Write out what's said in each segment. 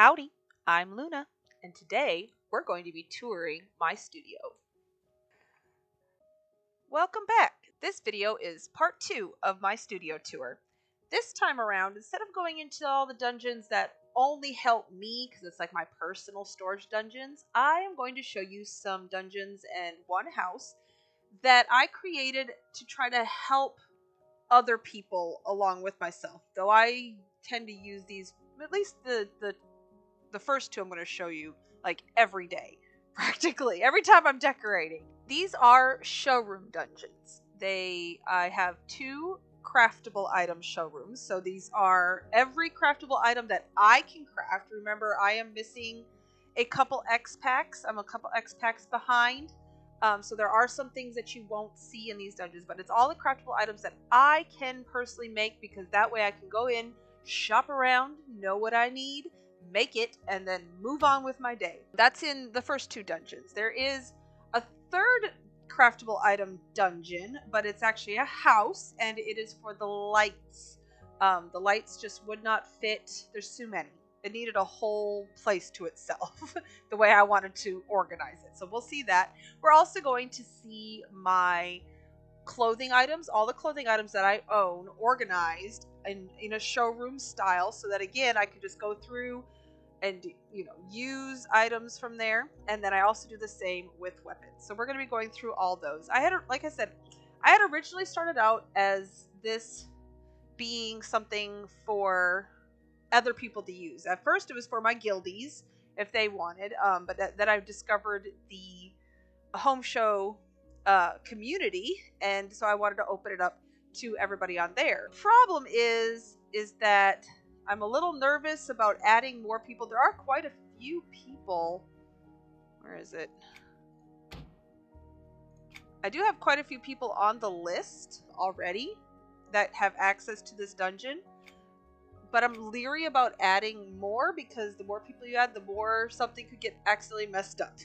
Howdy, I'm Luna, and today we're going to be touring my studio. Welcome back! This video is part 2 of my studio tour. This time around, instead of going into all the dungeons that only help me, because it's like my personal storage dungeons, I am going to show you some dungeons and one house that I created to try to help other people along with myself. Though I tend to use these, at least the first two I'm going to show you, like every day, practically every time I'm decorating. These are showroom dungeons. I have 2 craftable item showrooms. So these are every craftable item that I can craft. Remember, I am missing a couple X packs. I'm a couple X packs behind. So there are some things that you won't see in these dungeons, but it's all the craftable items that I can personally make, because that way I can go in, shop around, know what I need, make it, and then move on with my day. That's in the first 2 dungeons. There is a third craftable item dungeon, but it's actually a house, and it is for the lights. The lights just would not fit. There's too many. It needed a whole place to itself, the way I wanted to organize it. So we'll see that. We're also going to see my clothing items, all the clothing items that I own, organized in a showroom style, so that again I could just go through and use items from there. And then I also do the same with weapons. So we're going to be going through all those. Like I said, I had originally started out as this being something for other people to use. At first it was for my guildies if they wanted, but then I've discovered the home show community, and so I wanted to open it up to everybody on there. Problem is that I'm a little nervous about adding more people. There are quite a few people. Where is it? I do have quite a few people on the list already that have access to this dungeon, but I'm leery about adding more, because the more people you add, the more something could get accidentally messed up.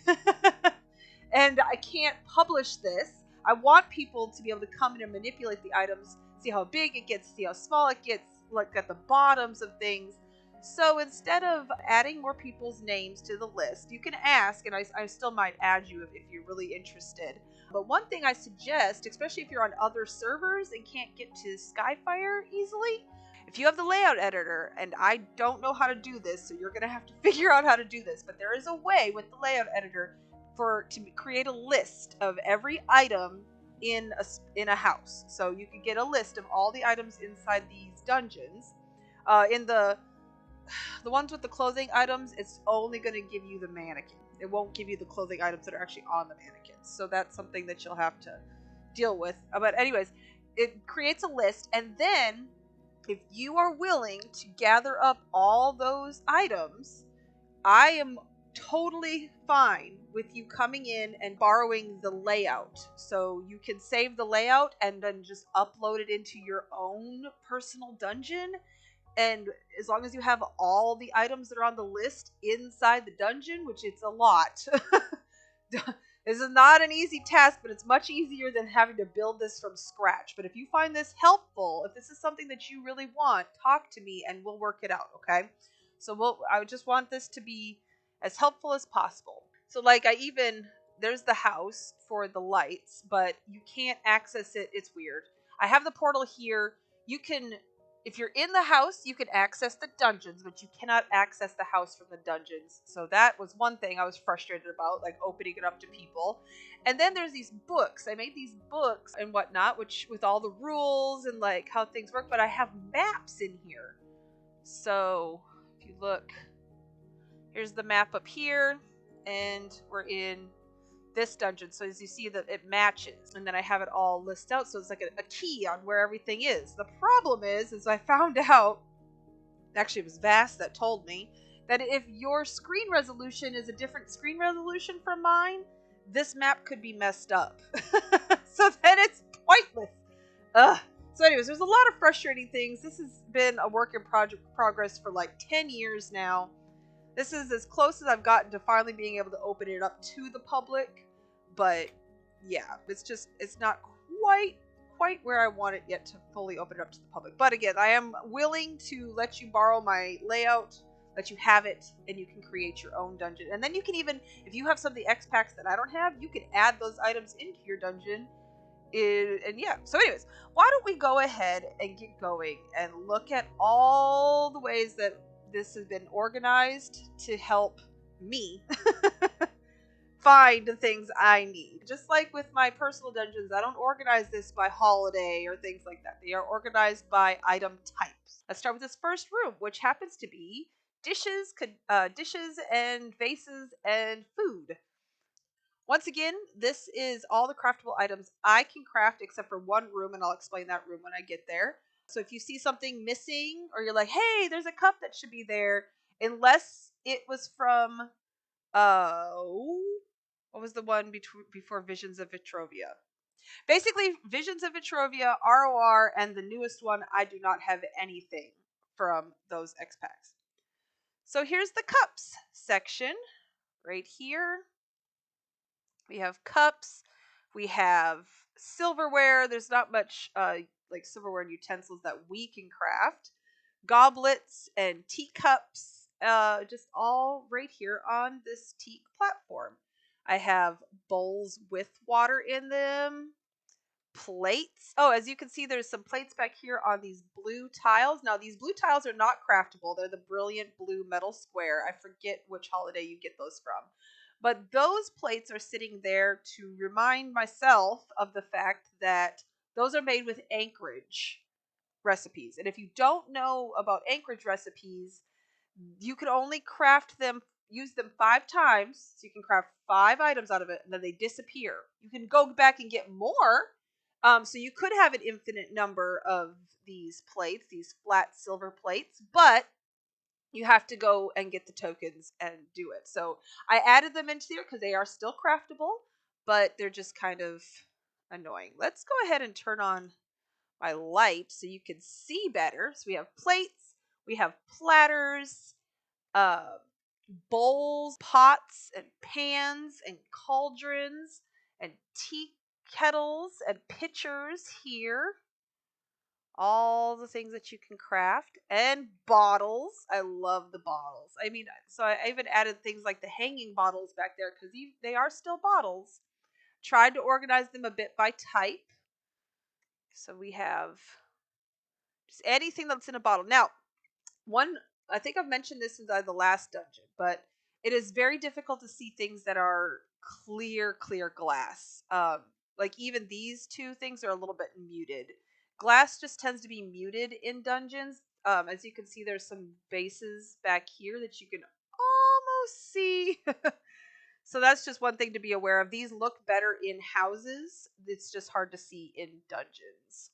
And I can't publish this. I want people to be able to come in and manipulate the items, see how big it gets, see how small it gets, look at the bottoms of things. So instead of adding more people's names to the list, you can ask, and I still might add you if you're really interested. But one thing I suggest, especially if you're on other servers and can't get to Skyfire easily, if you have the layout editor, and I don't know how to do this, so you're going to have to figure out how to do this, but there is a way with the layout editor to create a list of every item in a house. So you can get a list of all the items inside these dungeons. In the ones with the clothing items, it's only going to give you the mannequin. It won't give you the clothing items that are actually on the mannequins. So that's something that you'll have to deal with. But anyways, it creates a list, and then if you are willing to gather up all those items, I am totally fine with you coming in and borrowing the layout. So you can save the layout and then just upload it into your own personal dungeon. And as long as you have all the items that are on the list inside the dungeon, which it's a lot. This is not an easy task, but it's much easier than having to build this from scratch. But if you find this helpful, if this is something that you really want, talk to me and we'll work it out, okay? So I just want this to be as helpful as possible. So there's the house for the lights, but you can't access it. It's weird. I have the portal here. If you're in the house, you can access the dungeons, but you cannot access the house from the dungeons. So that was one thing I was frustrated about, like opening it up to people. And then there's these books. I made these books and whatnot, which with all the rules and like how things work, but I have maps in here. So if you look, here's the map up here, and we're in this dungeon. So as you see, that it matches, and then I have it all listed out, so it's like a key on where everything is. The problem is I found out, actually it was Vast that told me, that if your screen resolution is a different screen resolution from mine, this map could be messed up. So then it's pointless. So anyways, there's a lot of frustrating things. This has been a work in progress for like 10 years now. This is as close as I've gotten to finally being able to open it up to the public. But yeah, it's not quite where I want it yet to fully open it up to the public. But again, I am willing to let you borrow my layout that you have it and you can create your own dungeon. And then you can even, if you have some of the X packs that I don't have, you can add those items into your dungeon. And yeah, so anyways, why don't we go ahead and get going and look at all the ways that this has been organized to help me find the things I need. Just like with my personal dungeons, I don't organize this by holiday or things like that. They are organized by item types. Let's start with this first room, which happens to be dishes and vases and food. Once again, this is all the craftable items I can craft except for one room, and I'll explain that room when I get there. So if you see something missing or you're like, hey, there's a cup that should be there, unless it was from what was the one before Visions of Vitrovia? Basically, Visions of Vitrovia, ROR, and the newest one, I do not have anything from those X packs. So here's the cups section right here. We have cups. We have silverware. There's not much like silverware and utensils that we can craft. Goblets and teacups, just all right here on this teak platform. I have bowls with water in them, plates. Oh, as you can see, there's some plates back here on these blue tiles. Now, these blue tiles are not craftable. They're the brilliant blue metal square. I forget which holiday you get those from. But those plates are sitting there to remind myself of the fact that those are made with Anchorage recipes. And if you don't know about Anchorage recipes, you can only craft them, use them 5 times. So you can craft 5 items out of it, and then they disappear. You can go back and get more. So you could have an infinite number of these plates, these flat silver plates, but you have to go and get the tokens and do it. So I added them into here because they are still craftable, but they're just kind of annoying. Let's go ahead and turn on my light so you can see better. So we have plates, we have platters, bowls, pots, and pans, and cauldrons, and tea kettles, and pitchers here. All the things that you can craft, and bottles. I love the bottles. I mean, so I even added things like the hanging bottles back there because they are still bottles. Tried to organize them a bit by type. So we have just anything that's in a bottle. Now, I think I've mentioned this in the last dungeon, but it is very difficult to see things that are clear glass. Like even these 2 things are a little bit muted. Glass just tends to be muted in dungeons. As you can see, there's some bases back here that you can almost see. So that's just one thing to be aware of. These look better in houses. It's just hard to see in dungeons.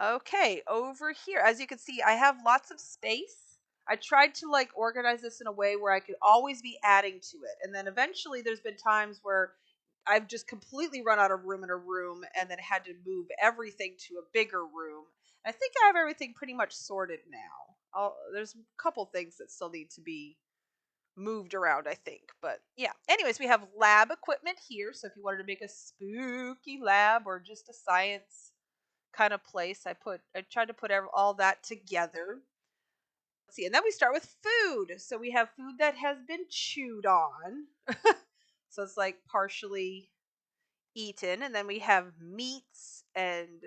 Okay, over here, as you can see, I have lots of space. I tried to like organize this in a way where I could always be adding to it. And then eventually there's been times where I've just completely run out of room in a room and then had to move everything to a bigger room. And I think I have everything pretty much sorted now. There's a couple things that still need to be moved around, I think. But yeah, anyways, we have lab equipment here. So if you wanted to make a spooky lab or just a science kind of place, I tried to put all that together. Let's see, and then we start with food. So we have food that has been chewed on. So it's like partially eaten, and then we have meats and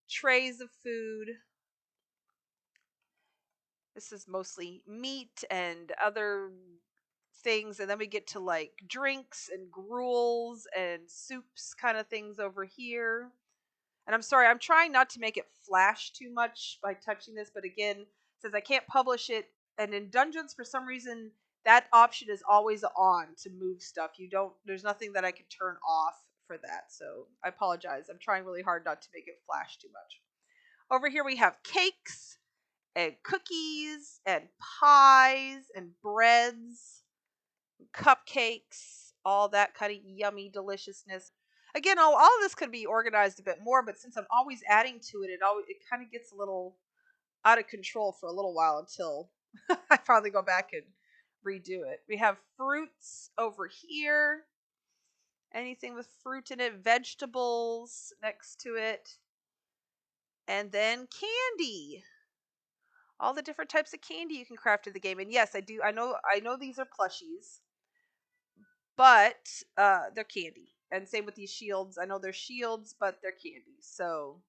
trays of food. This is mostly meat and other things, and then we get to like drinks and gruels and soups kind of things over here. And I'm sorry, I'm trying not to make it flash too much by touching this, but again, it says I can't publish it. And in Dungeons, for some reason, that option is always on to move stuff. There's nothing that I can turn off for that. So I apologize. I'm trying really hard not to make it flash too much. Over here we have cakes and cookies and pies and breads, cupcakes, all that kind of yummy deliciousness. Again, all of this could be organized a bit more, but since I'm always adding to it, it kind of gets a little out of control for a little while until I finally go back and redo it. We have fruits over here. Anything with fruit in it, vegetables next to it, and then candy. all the different types of candy you can craft in the game. And yes, I know these are plushies, but they're candy. And same with these shields. I know they're shields, but they're candy. So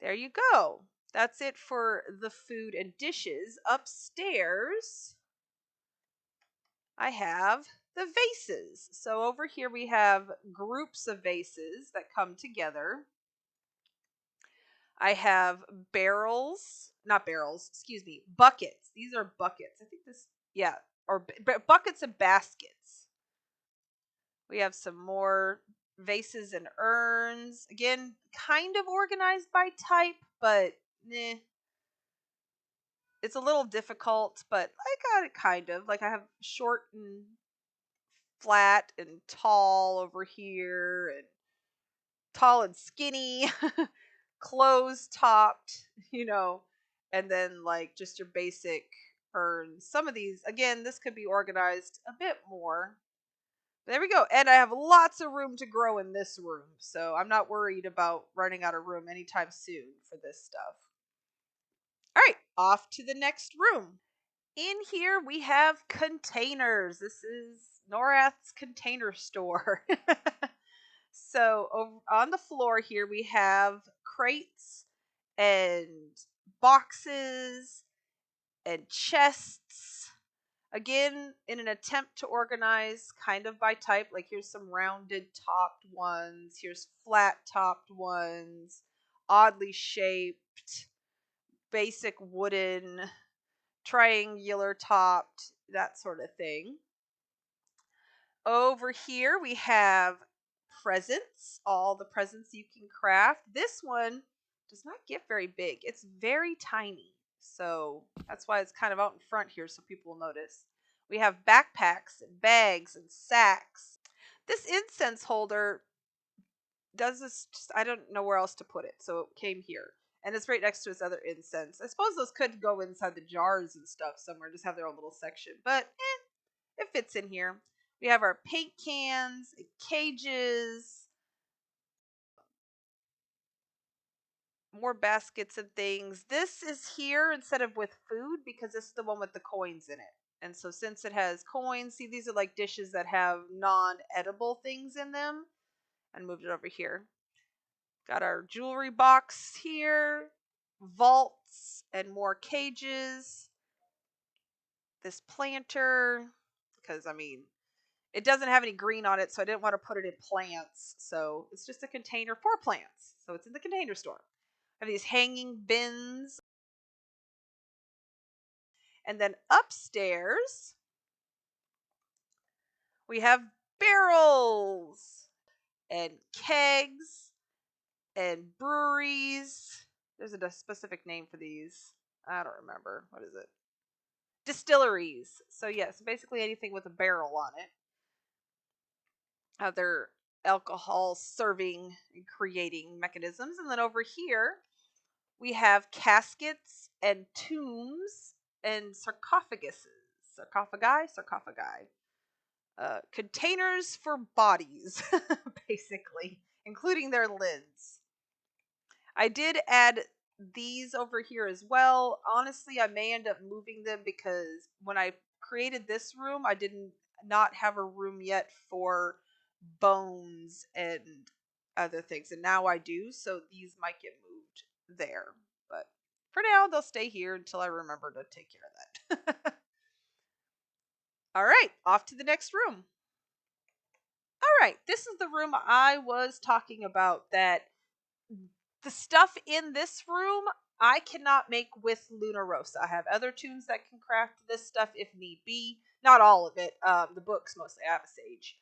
there you go. That's it for the food and dishes. Upstairs, I have the vases. So over here we have groups of vases that come together. I have not barrels, excuse me, buckets. These are buckets. I think this, yeah, or buckets and baskets. We have some more vases and urns. Again, kind of organized by type, but it's a little difficult, but I got it kind of. Like I have short and flat and tall over here, and tall and skinny, closed topped, and then like just your basic urns. Some of these, again, this could be organized a bit more. There we go. And I have lots of room to grow in this room, so I'm not worried about running out of room anytime soon for this stuff. All right, off to the next room. In here we have containers. This is Norath's container store. So on the floor here we have crates and boxes and chests. Again, in an attempt to organize kind of by type, like here's some rounded topped ones, here's flat topped ones, oddly shaped, basic wooden, triangular topped, that sort of thing. Over here we have presents, all the presents you can craft. This one does not get very big. It's very tiny. So that's why it's kind of out in front here so people will notice. We have backpacks and bags and sacks. This incense holder does this, I don't know where else to put it. So it came here. And it's right next to his other incense. I suppose those could go inside the jars and stuff somewhere, just have their own little section. But it fits in here. We have our paint cans, cages, more baskets and things. This is here instead of with food because this is the one with the coins in it. And so since it has coins, see, these are like dishes that have non-edible things in them. And moved it over here. Got our jewelry box here, vaults and more cages. This planter, because I mean, it doesn't have any green on it, so I didn't want to put it in plants. So it's just a container for plants. So it's in the container store. I have these hanging bins. And then upstairs, we have barrels and kegs and breweries. There's a specific name for these. I don't remember. What is it? Distilleries. So yes, basically anything with a barrel on it. Other alcohol serving and creating mechanisms. And then over here, we have caskets and tombs and sarcophagi, containers for bodies, basically, including their lids. I did add these over here as well. Honestly, I may end up moving them because when I created this room, I didn't not have a room yet for bones and other things, and now I do, so these might get moved there. But for now, they'll stay here until I remember to take care of that. All right, off to the next room. All right, this is the room I was talking about, that the stuff in this room I cannot make with Luna Rosa. I have other tunes that can craft this stuff if need be. Not all of it. The books mostly. I have a sage.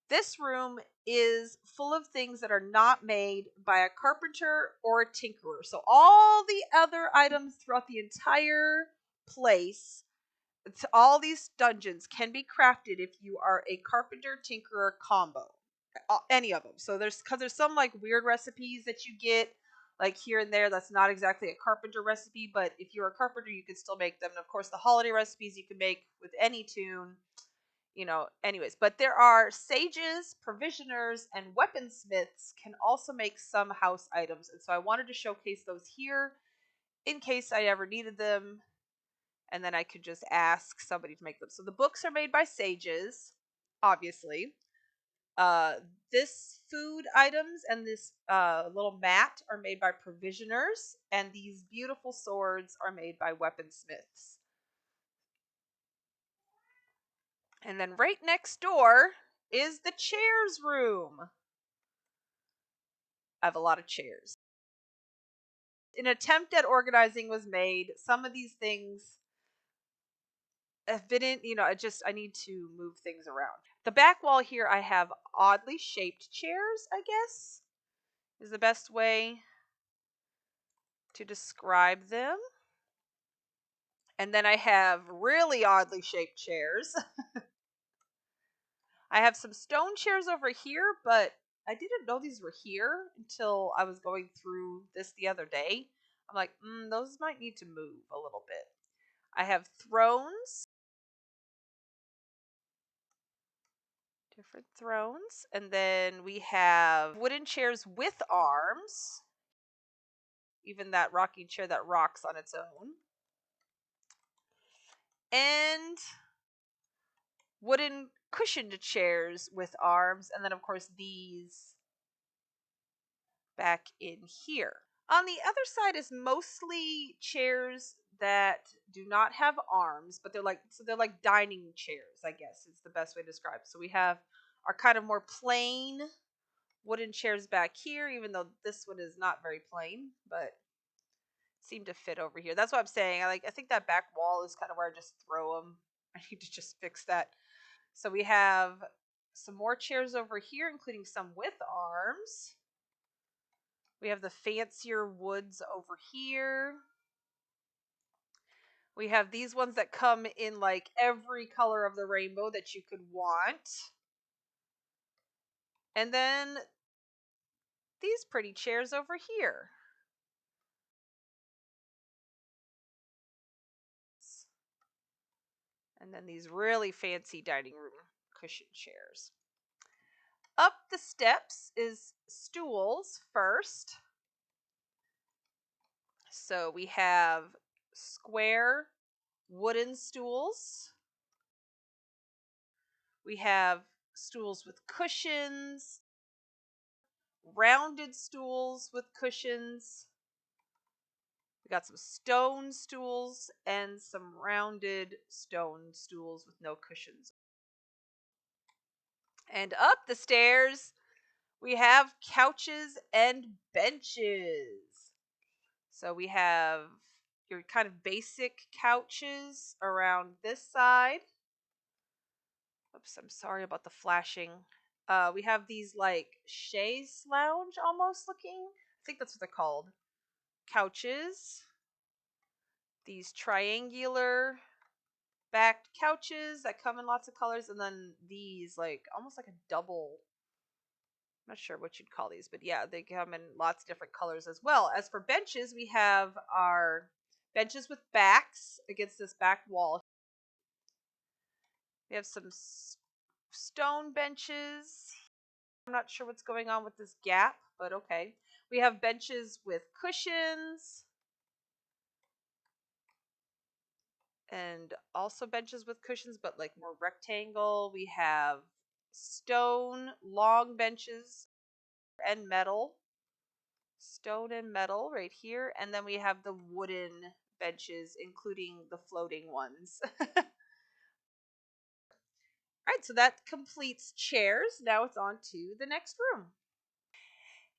This room is full of things that are not made by a carpenter or a tinkerer. So all the other items throughout the entire place, all these dungeons can be crafted if you are a carpenter tinkerer combo. Any of them. So there's some like weird recipes that you get like here and there that's not exactly a carpenter recipe, but if you're a carpenter you can still make them. And of course the holiday recipes you can make with any tune. Anyways, but there are sages, provisioners, and weaponsmiths can also make some house items. And so I wanted to showcase those here in case I ever needed them, and then I could just ask somebody to make them. So the books are made by sages, obviously. Uh, this food items and this little mat are made by provisioners, and these beautiful swords are made by weaponsmiths. And then right next door is the chairs room. I have a lot of chairs. An attempt at organizing was made. Some of these things have been in, I need to move things around. The back wall here, I have oddly shaped chairs, I guess, is the best way to describe them. And then I have really oddly shaped chairs. I have some stone chairs over here, but I didn't know these were here until I was going through this the other day. I'm like, those might need to move a little bit. I have thrones. Different thrones. And then we have wooden chairs with arms. Even that rocking chair that rocks on its own. And wooden cushioned chairs with arms. And then, of course, these back in here. On the other side is mostly chairs that do not have arms, but they're like dining chairs, I guess is the best way to describe it. So we have our kind of more plain wooden chairs back here, even though this one is not very plain, but seem to fit over here. That's what I'm saying. I think that back wall is kind of where I just throw them. I need to just fix that. So we have some more chairs over here, including some with arms. We have the fancier woods over here. We have these ones that come in like every color of the rainbow that you could want. And then these pretty chairs over here. And then these really fancy dining room cushion chairs. Up the steps is stools first. So we have square wooden stools. We have stools with cushions, rounded stools with cushions. We got some stone stools and some rounded stone stools with no cushions. And up the stairs, we have couches and benches. So we have your kind of basic couches around this side. Oops, I'm sorry about the flashing. We have these like chaise lounge almost looking. I think that's what they're called. Couches. These triangular backed couches that come in lots of colors, and then these like almost like a double. I'm not sure what you'd call these, but yeah, they come in lots of different colors as well. As for benches, we have our benches with backs against this back wall. We have some stone benches. I'm not sure what's going on with this gap, but okay. We have benches with cushions. And also benches with cushions, but like more rectangle. We have stone long benches and metal. Stone and metal right here. And then we have the wooden benches, including the floating ones. All right, so that completes chairs. Now it's on to the next room.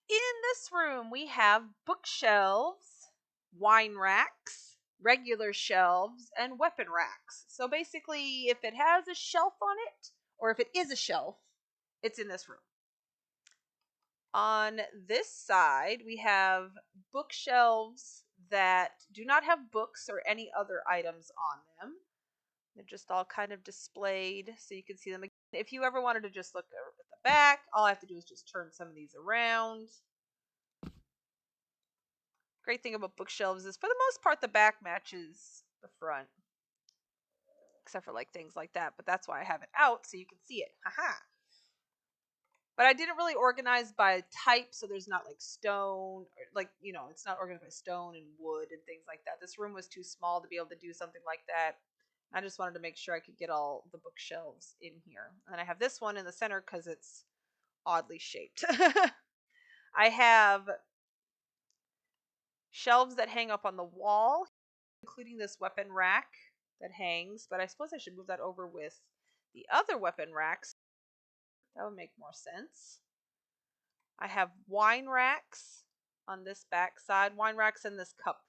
In this room, we have bookshelves, wine racks, regular shelves, and weapon racks. So basically, if it has a shelf on it, or if it is a shelf, it's in this room. On this side, we have bookshelves that do not have books or any other items on them. They're just all kind of displayed so you can see them again. If you ever wanted to just look at the back, all I have to do is just turn some of these around. Great thing about bookshelves is for the most part the back matches the front. Except for like things like that, but that's why I have it out so you can see it. Haha. But I didn't really organize by type, so there's not like stone, or like, it's not organized by stone and wood and things like that. This room was too small to be able to do something like that. I just wanted to make sure I could get all the bookshelves in here. And I have this one in the center because it's oddly shaped. I have shelves that hang up on the wall, including this weapon rack that hangs, but I suppose I should move that over with the other weapon racks. That would make more sense. I have wine racks on this back side, wine racks and this cup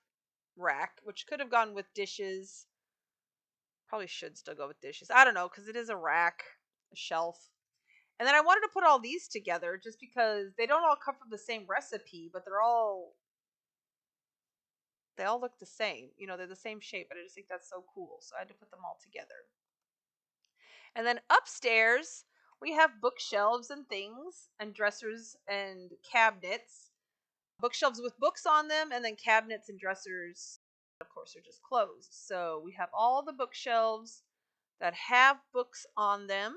rack, which could have gone with dishes. Probably should still go with dishes. I don't know, because it is a rack, a shelf. And then I wanted to put all these together just because they don't all come from the same recipe, but they all look the same. They're the same shape, but I just think that's so cool. So I had to put them all together. And then upstairs, we have bookshelves and things, and dressers and cabinets. Bookshelves with books on them, and then cabinets and dressers, of course, are just closed. So we have all the bookshelves that have books on them.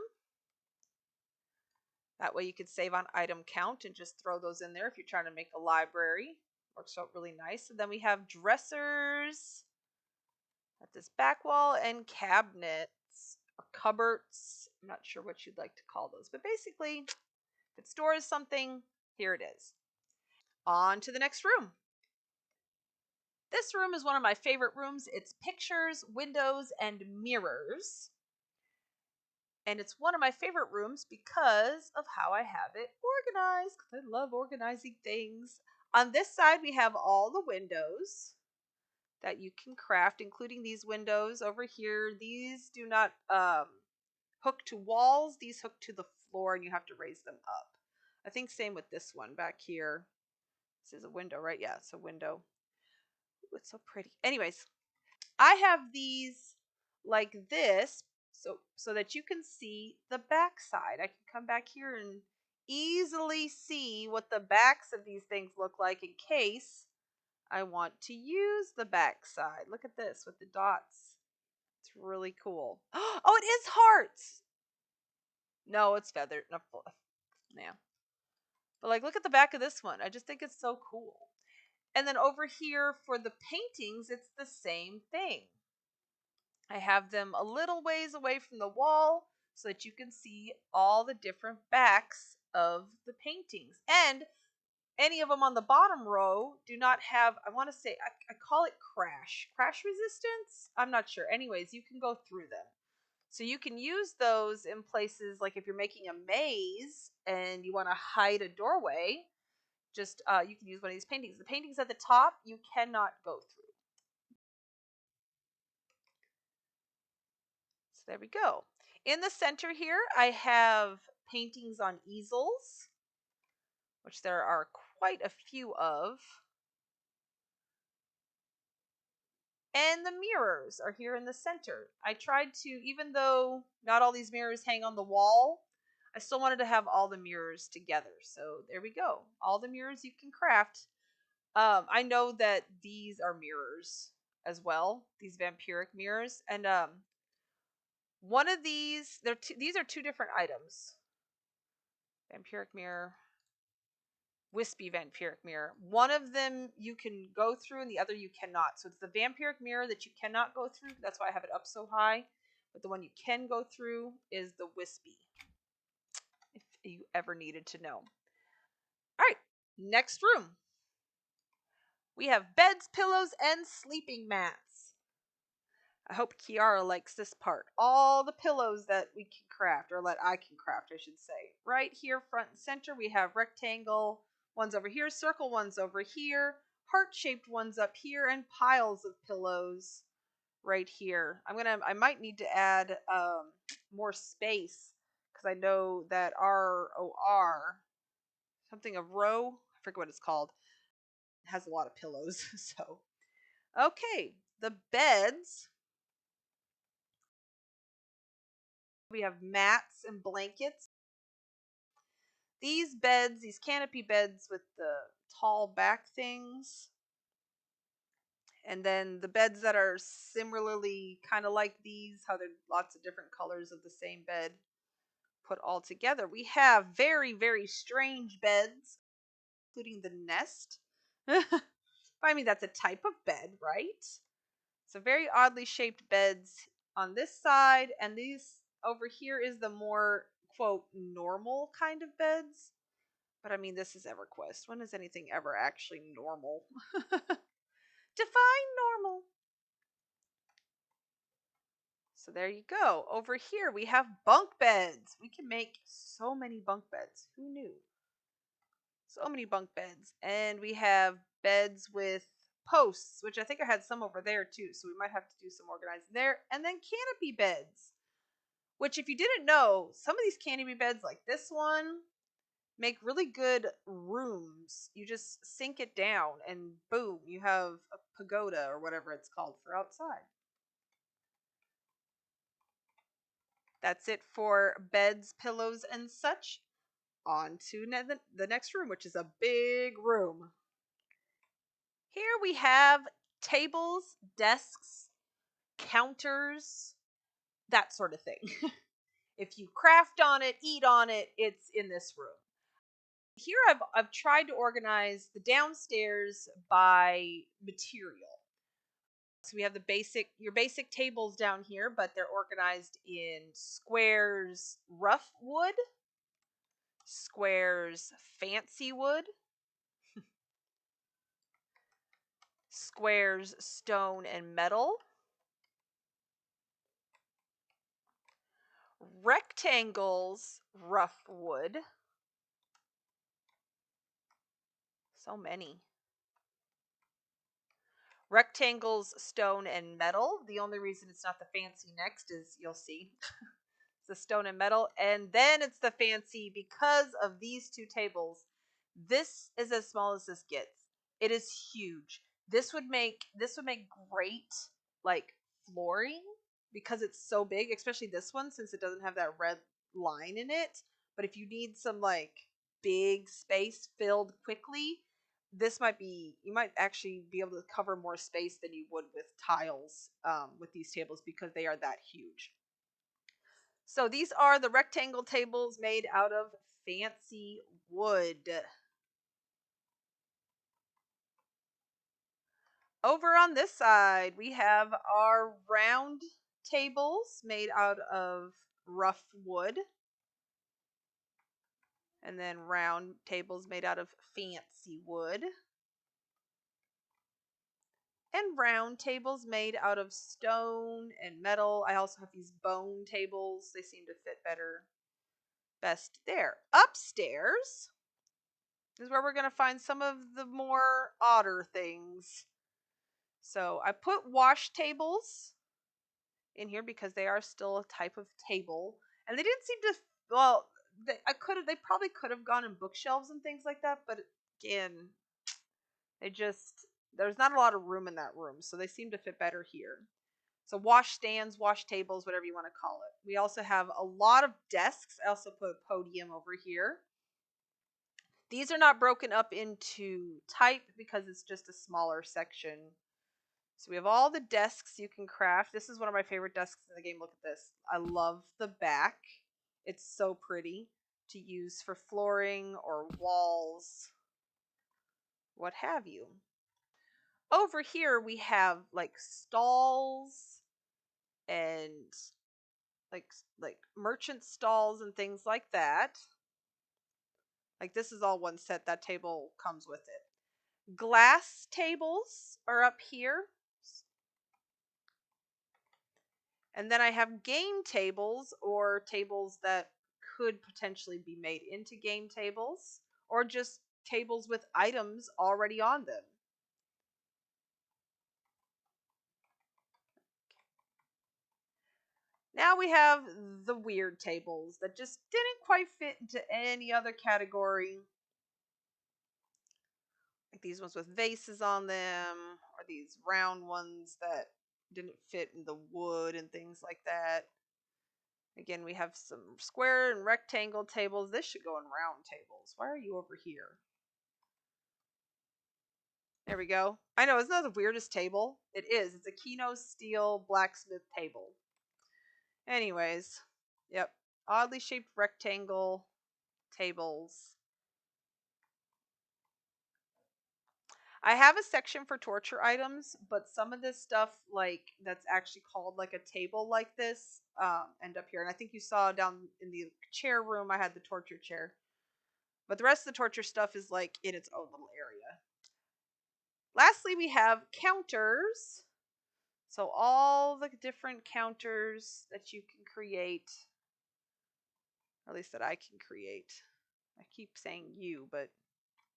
That way you could save on item count and just throw those in there if you're trying to make a library. Works out really nice. And then we have dressers at this back wall and cabinets or cupboards. I'm not sure what you'd like to call those, but basically, if it stores something, here it is. On to the next room. This room is one of my favorite rooms. It's pictures, windows, and mirrors. And it's one of my favorite rooms because of how I have it organized. Because I love organizing things. On this side, we have all the windows that you can craft, including these windows over here. These do not hook to walls. These hook to the floor, and you have to raise them up. I think same with this one back here. This is a window, right? Yeah, it's a window. Ooh, it's so pretty. Anyways, I have these like this so that you can see the back side. I can come back here and easily see what the backs of these things look like in case I want to use the back side. Look at this with the dots. It's really cool. Oh, it is hearts. No, it's feathered. No, yeah. But like, look at the back of this one. I just think it's so cool. And then over here for the paintings, it's the same thing. I have them a little ways away from the wall so that you can see all the different backs of the paintings. And any of them on the bottom row do not have, I want to say, I call it crash resistance. I'm not sure. Anyways, you can go through them. So you can use those in places like if you're making a maze and you want to hide a doorway, just you can use one of these paintings. The paintings at the top you cannot go through. So there we go. In the center here, I have paintings on easels, which there are quite a few of. And the mirrors are here in the center. I tried to, even though not all these mirrors hang on the wall, I still wanted to have all the mirrors together. So there we go. All the mirrors you can craft. I know that these are mirrors as well, these vampiric mirrors. And one of these, these are two different items. Vampiric mirror, wispy vampiric mirror. One of them you can go through and the other you cannot. So it's the vampiric mirror that you cannot go through. That's why I have it up so high. But the one you can go through is the wispy, if you ever needed to know. All right, next room. We have beds, pillows, and sleeping mats. I hope Kiara likes this part. All the pillows that we can craft, or that I can craft, I should say. Right here, front and center, we have rectangle ones over here, circle ones over here, heart-shaped ones up here, and piles of pillows right here. I might need to add more space because I know that ROR, something of row, I forget what it's called, has a lot of pillows. So, okay, the beds. We have mats and blankets. These beds, these canopy beds with the tall back things. And then the beds that are similarly kind of like these, how they're lots of different colors of the same bed put all together. We have very, very strange beds, including the nest. I mean, that's a type of bed, right? So very oddly shaped beds on this side, and these over here is the more, quote, normal kind of beds. But I mean, this is EverQuest. When is anything ever actually normal? Define normal. So there you go. Over here we have bunk beds. We can make so many bunk beds. Who knew? So many bunk beds. And we have beds with posts, which I think I had some over there too. So we might have to do some organizing there. And then canopy beds, which if you didn't know, some of these canopy beds like this one make really good rooms. You just sink it down and boom, you have a pagoda or whatever it's called for outside. That's it for beds, pillows, and such. On to the next room, which is a big room. Here we have tables, desks, counters, that sort of thing. If you craft on it, eat on it, it's in this room. Here I've tried to organize the downstairs by material. So we have your basic tables down here, but they're organized in squares, rough wood, squares, fancy wood, squares, stone and metal, rectangles, rough wood. So many. Rectangles, stone and metal. The only reason it's not the fancy next is you'll see. It's the stone and metal, and then it's the fancy because of these two tables. This is as small as this gets. It is huge. This would make great like flooring because it's so big, especially this one since it doesn't have that red line in it. But if you need some like big space filled quickly, you might actually be able to cover more space than you would with tiles with these tables because they are that huge. So these are the rectangle tables made out of fancy wood. Over on this side, we have our round tables made out of rough wood. And then round tables made out of fancy wood. And round tables made out of stone and metal. I also have these bone tables. They seem to fit best there. Upstairs is where we're going to find some of the more odder things. So I put wash tables in here because they are still a type of table, and they didn't seem to. Well, they probably could have gone in bookshelves and things like that, but again, there's not a lot of room in that room, so they seem to fit better here. So wash stands, wash tables, whatever you want to call it. We also have a lot of desks. I also put a podium over here. These are not broken up into type because it's just a smaller section. So we have all the desks you can craft. This is one of my favorite desks in the game. Look at this. I love the back. It's so pretty to use for flooring or walls, what have you. Over here we have like stalls and like merchant stalls and things like that. Like this is all one set. That table comes with it. Glass tables are up here. And then I have game tables or tables that could potentially be made into game tables or just tables with items already on them. Now we have the weird tables that just didn't quite fit into any other category. Like these ones with vases on them, or these round ones that didn't fit in the wood and things like that. Again, we have some square and rectangle tables. This should go in round tables. Why are you over here? There we go. I know, isn't that the weirdest table? It is. It's a Kino steel blacksmith table. Anyways, yep. Oddly shaped rectangle tables. I have a section for torture items, but some of this stuff, like that's actually called like a table like this, end up here. And I think you saw down in the chair room, I had the torture chair. But the rest of the torture stuff is like in its own little area. Lastly, we have counters. So all the different counters that you can create, or at least that I can create. I keep saying you, but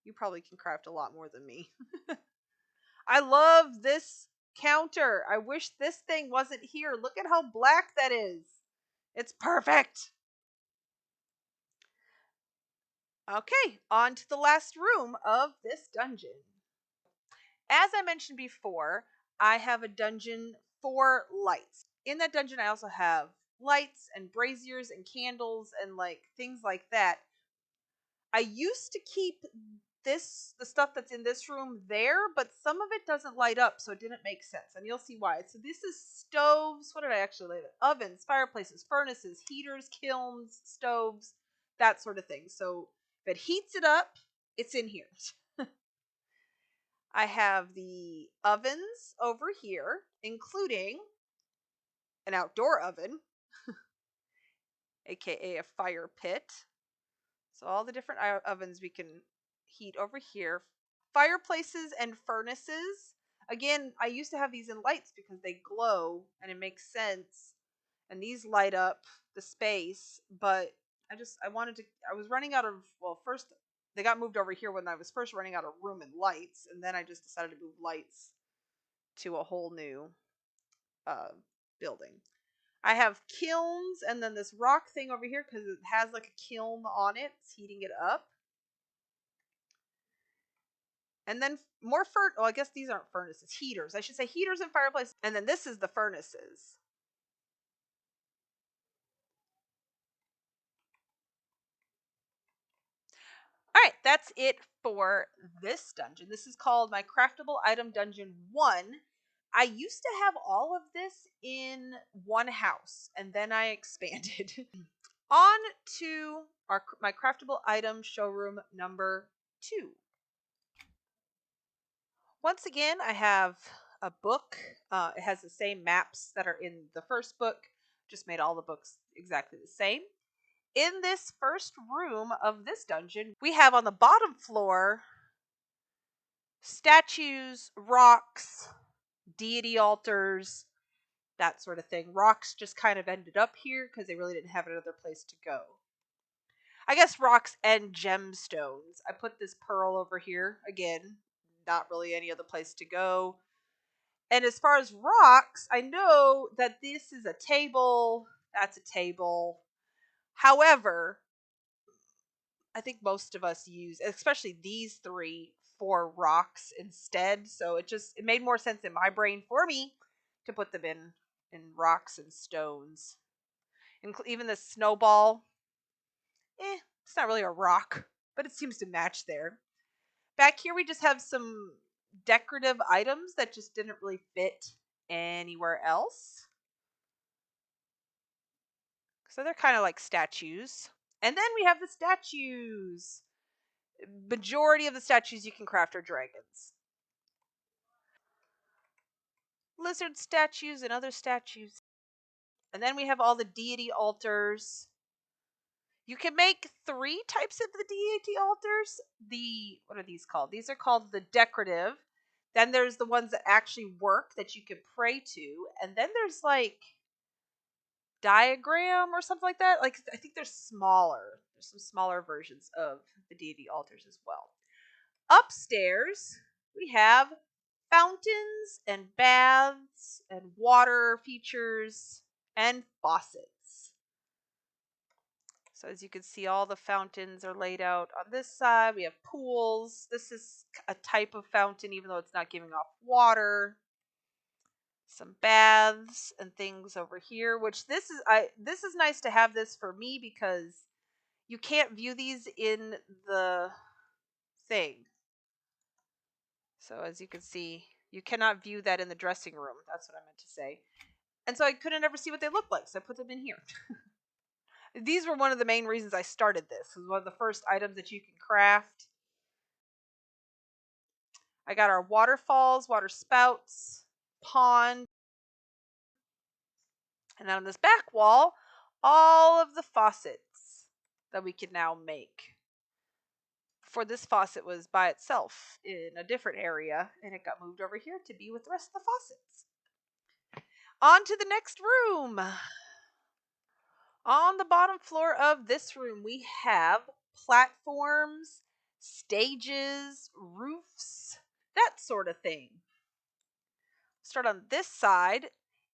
you probably can craft a lot more than me. I love this counter. I wish this thing wasn't here. Look at how black that is. It's perfect. Okay, on to the last room of this dungeon. As I mentioned before, I have a dungeon for lights. In that dungeon, I also have lights and braziers and candles and like things like that. I used to keep the stuff that's in this room there, but some of it doesn't light up, so it didn't make sense, and you'll see why. So this is stoves. What did I actually label it? Ovens, fireplaces, furnaces, heaters, kilns, stoves, that sort of thing. So if it heats it up, it's in here. I have the ovens over here, including an outdoor oven, aka a fire pit. So all the different ovens we can heat over here. Fireplaces and furnaces. Again, I used to have these in lights because they glow and it makes sense. And these light up the space, but I was running out of, well, first they got moved over here when I was first running out of room and lights, and then I just decided to move lights to a whole new uh, building. I have kilns and then this rock thing over here because it has like a kiln on it. It's heating it up. And then more I guess these aren't furnaces, heaters. I should say heaters and fireplaces. And then this is the furnaces. All right, that's it for this dungeon. This is called my Craftable Item Dungeon 1. I used to have all of this in one house, and then I expanded. On to my Craftable Item Showroom number 2. Once again, I have a book. It has the same maps that are in the first book, just made all the books exactly the same. In this first room of this dungeon, we have on the bottom floor statues, rocks, deity altars, that sort of thing. Rocks just kind of ended up here because they really didn't have another place to go. I guess rocks and gemstones. I put this pearl over here. Again, not really any other place to go. And as far as rocks, I know that this is a table. That's a table. However, I think most of us use, especially these three, for rocks instead. So it made more sense in my brain for me to put them in rocks and stones. Even the snowball, it's not really a rock, but it seems to match there. Back here we just have some decorative items that just didn't really fit anywhere else. So they're kind of like statues. And then we have the statues. Majority of the statues you can craft are dragons. Lizard statues and other statues. And then we have all the deity altars. You can make 3 types of the deity altars. What are these called? These are called the decorative. Then there's the ones that actually work that you can pray to. And then there's like diagram or something like that. Like I think they're smaller. There's some smaller versions of the deity altars as well. Upstairs, we have fountains and baths and water features and faucets. So as you can see, all the fountains are laid out on this side. We have pools. This is a type of fountain, even though it's not giving off water. Some baths and things over here, which this is nice to have this for me because you can't view these in the thing. So as you can see, you cannot view that in the dressing room. That's what I meant to say. And so I couldn't ever see what they look like, so I put them in here. These were one of the main reasons I started this. It was one of the first items that you can craft. I got our waterfalls, water spouts, pond, and on this back wall, all of the faucets that we can now make. Before, this faucet was by itself in a different area, and it got moved over here to be with the rest of the faucets. On to the next room. On the bottom floor of this room, we have platforms, stages, roofs, that sort of thing. Start on this side.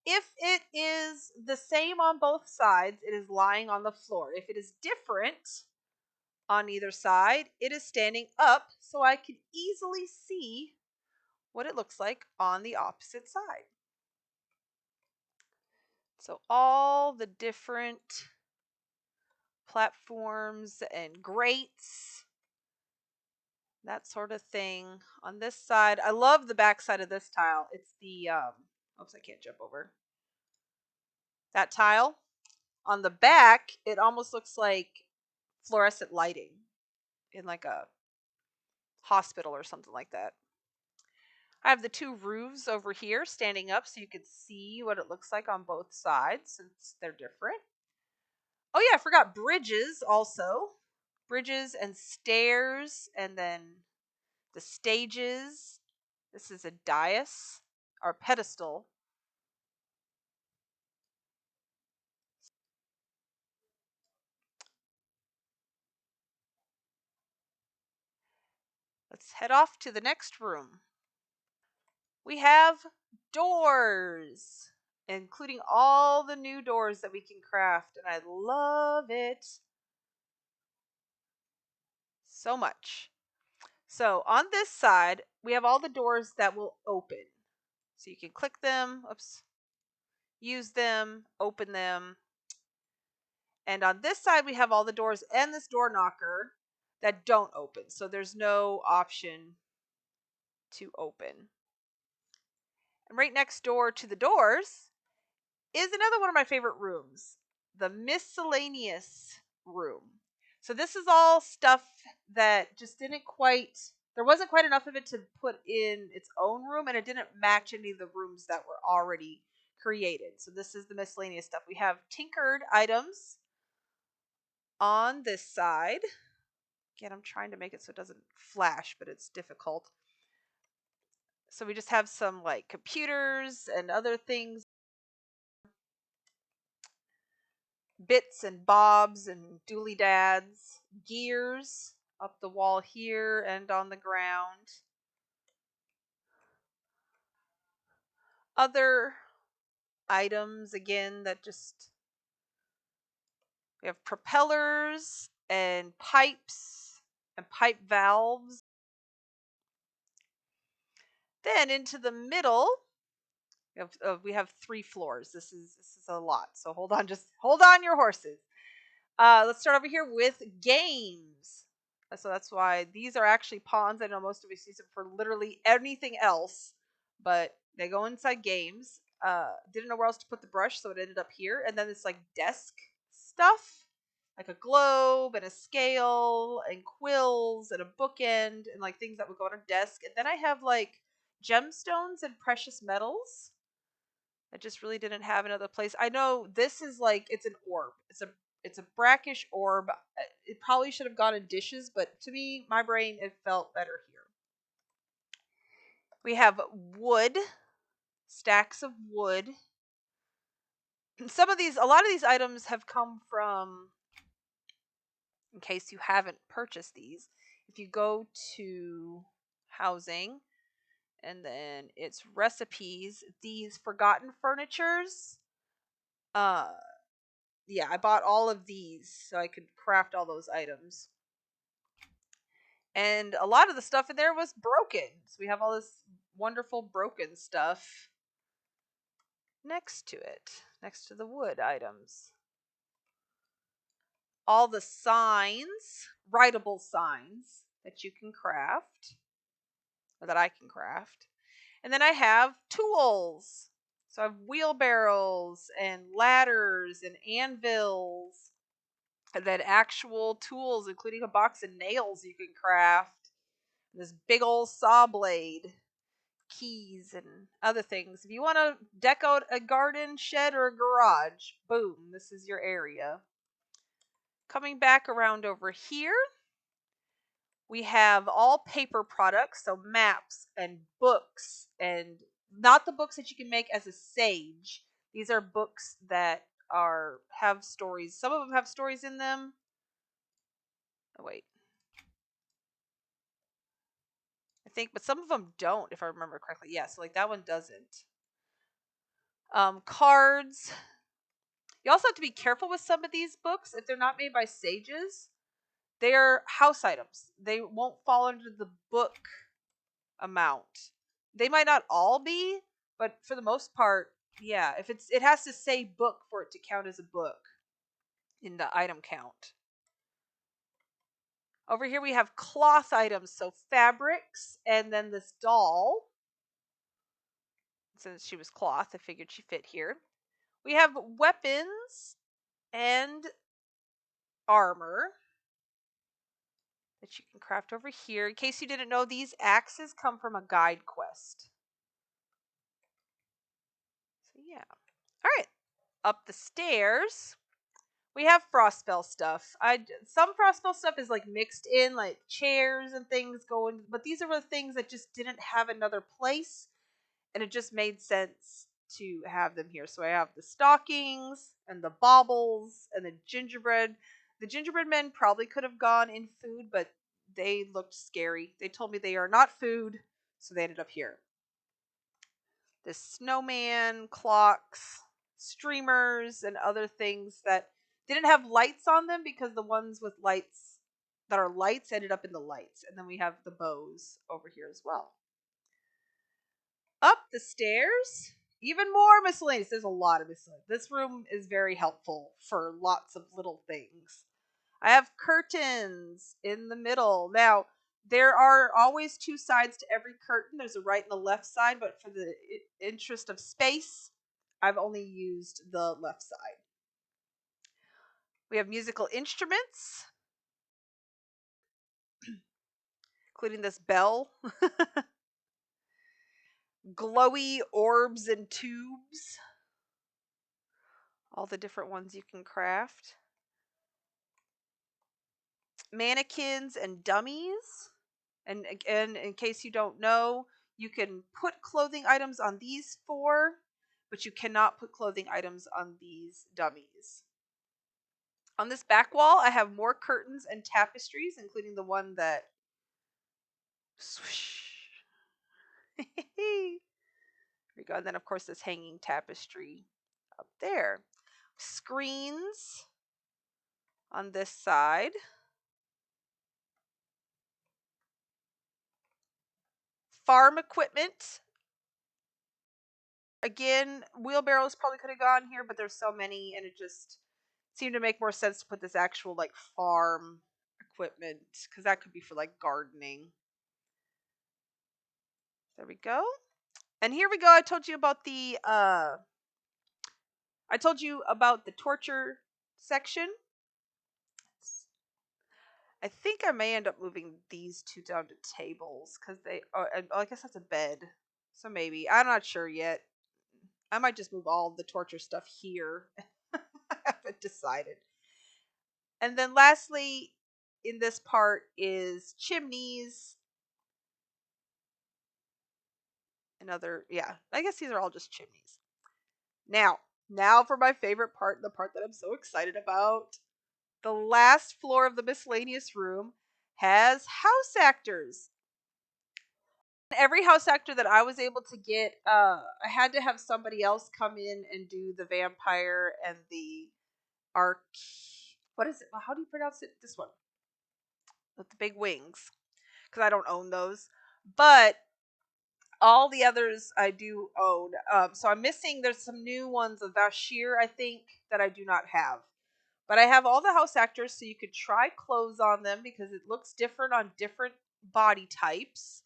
If it is the same on both sides, it is lying on the floor. If it is different on either side, it is standing up, so I can easily see what it looks like on the opposite side. So all the different platforms and grates, that sort of thing. On this side, I love the back side of this tile. It's the oops, I can't jump over that tile. On the back, it almost looks like fluorescent lighting in like a hospital or something like that. I have the two roofs over here standing up so you can see what it looks like on both sides since they're different. Oh yeah, I forgot bridges also. Bridges and stairs, and then the stages. This is a dais or pedestal. Let's head off to the next room. We have doors, including all the new doors that we can craft, and I love it so much. So on this side, we have all the doors that will open. So you can click them, oops, use them, open them. And on this side, we have all the doors and this door knocker that don't open. So there's no option to open. And right next door to the doors is another one of my favorite rooms, the miscellaneous room. So this is all stuff that just didn't quite, there wasn't quite enough of it to put in its own room, and it didn't match any of the rooms that were already created. So this is the miscellaneous stuff. We have tinkered items on this side. Again, I'm trying to make it so it doesn't flash, but it's difficult. So we just have some like computers and other things, bits and bobs and dooley-dads, gears up the wall here and on the ground. Other items, again, that just, we have propellers and pipes and pipe valves. Then into the middle, we have 3 floors. This is a lot. So hold on, just hold on your horses. Let's start over here with games. So that's why these are actually pawns. I know most of us use them for literally anything else, but they go inside games. Didn't know where else to put the brush, so it ended up here. And then this like desk stuff, like a globe and a scale and quills and a bookend and like things that would go on a desk. And then I have like gemstones and precious metals. I just really didn't have another place. I know this is like, it's an orb. It's a brackish orb. It probably should have gone in dishes, but to me, my brain, it felt better here. We have wood, stacks of wood. A lot of these items have come from, in case you haven't purchased these, if you go to housing and then it's recipes, these forgotten furnitures, yeah, I bought all of these so I could craft all those items. And a lot of the stuff in there was broken. So we have all this wonderful broken stuff next to it, next to the wood items. All the signs, writable signs that you can craft, or that I can craft. And then I have tools. So I have wheelbarrows and ladders and anvils. And then actual tools, including a box of nails you can craft. This big old saw blade. Keys and other things. If you want to deck out a garden, shed, or a garage, boom, this is your area. Coming back around over here, we have all paper products, so maps and books, and not the books that you can make as a sage. These are books that have stories. Some of them have stories in them. Oh wait, I think, but some of them don't, if I remember correctly. Yeah, so like that one doesn't. Cards. You also have to be careful with some of these books. If they're not made by sages, they're house items. They won't fall under the book amount. They might not all be, but for the most part, yeah. If it has to say book for it to count as a book in the item count. Over here we have cloth items, so fabrics, and then this doll. Since she was cloth, I figured she fit here. We have weapons and armor that you can craft over here. In case you didn't know, these axes come from a guide quest. So yeah. All right. Up the stairs, we have Frostspell stuff. Some Frostspell stuff is like mixed in, like chairs and things going, but these are the things that just didn't have another place, and it just made sense to have them here. So I have the stockings and the baubles and the gingerbread. The gingerbread men probably could have gone in food, but they looked scary. They told me they are not food, so they ended up here. The snowman, clocks, streamers, and other things that didn't have lights on them because the ones with lights that are lights ended up in the lights. And then we have the bows over here as well. Up the stairs, even more miscellaneous. There's a lot of miscellaneous. This room is very helpful for lots of little things. I have curtains in the middle. Now, there are always two sides to every curtain. There's a right and a left side, but for the interest of space, I've only used the left side. We have musical instruments, including this bell. Glowy orbs and tubes. All the different ones you can craft. Mannequins and dummies. And again, in case you don't know, you can put clothing items on these four, but you cannot put clothing items on these dummies. On this back wall, I have more curtains and tapestries, including the one that swoosh. Here we go. And then, of course, this hanging tapestry up there. Screens on this side. Farm equipment. Again, wheelbarrows probably could have gone here, but there's so many, and it just seemed to make more sense to put this actual like farm equipment, because that could be for like gardening. There we go. And here we go. I told you about the torture section. I think I may end up moving these two down to tables because I guess that's a bed. So maybe. I'm not sure yet. I might just move all the torture stuff here. I haven't decided. And then lastly, in this part is chimneys. I guess these are all just chimneys. Now for my favorite part, the part that I'm so excited about. The last floor of the miscellaneous room has house actors. Every house actor that I was able to get, I had to have somebody else come in and do the vampire and the arc. What is it? How do you pronounce it? This one with the big wings, because I don't own those. But all the others I do own. So I'm missing. There's some new ones of Vashir, I think, that I do not have. But I have all the house actors, so you could try clothes on them because it looks different on different body types.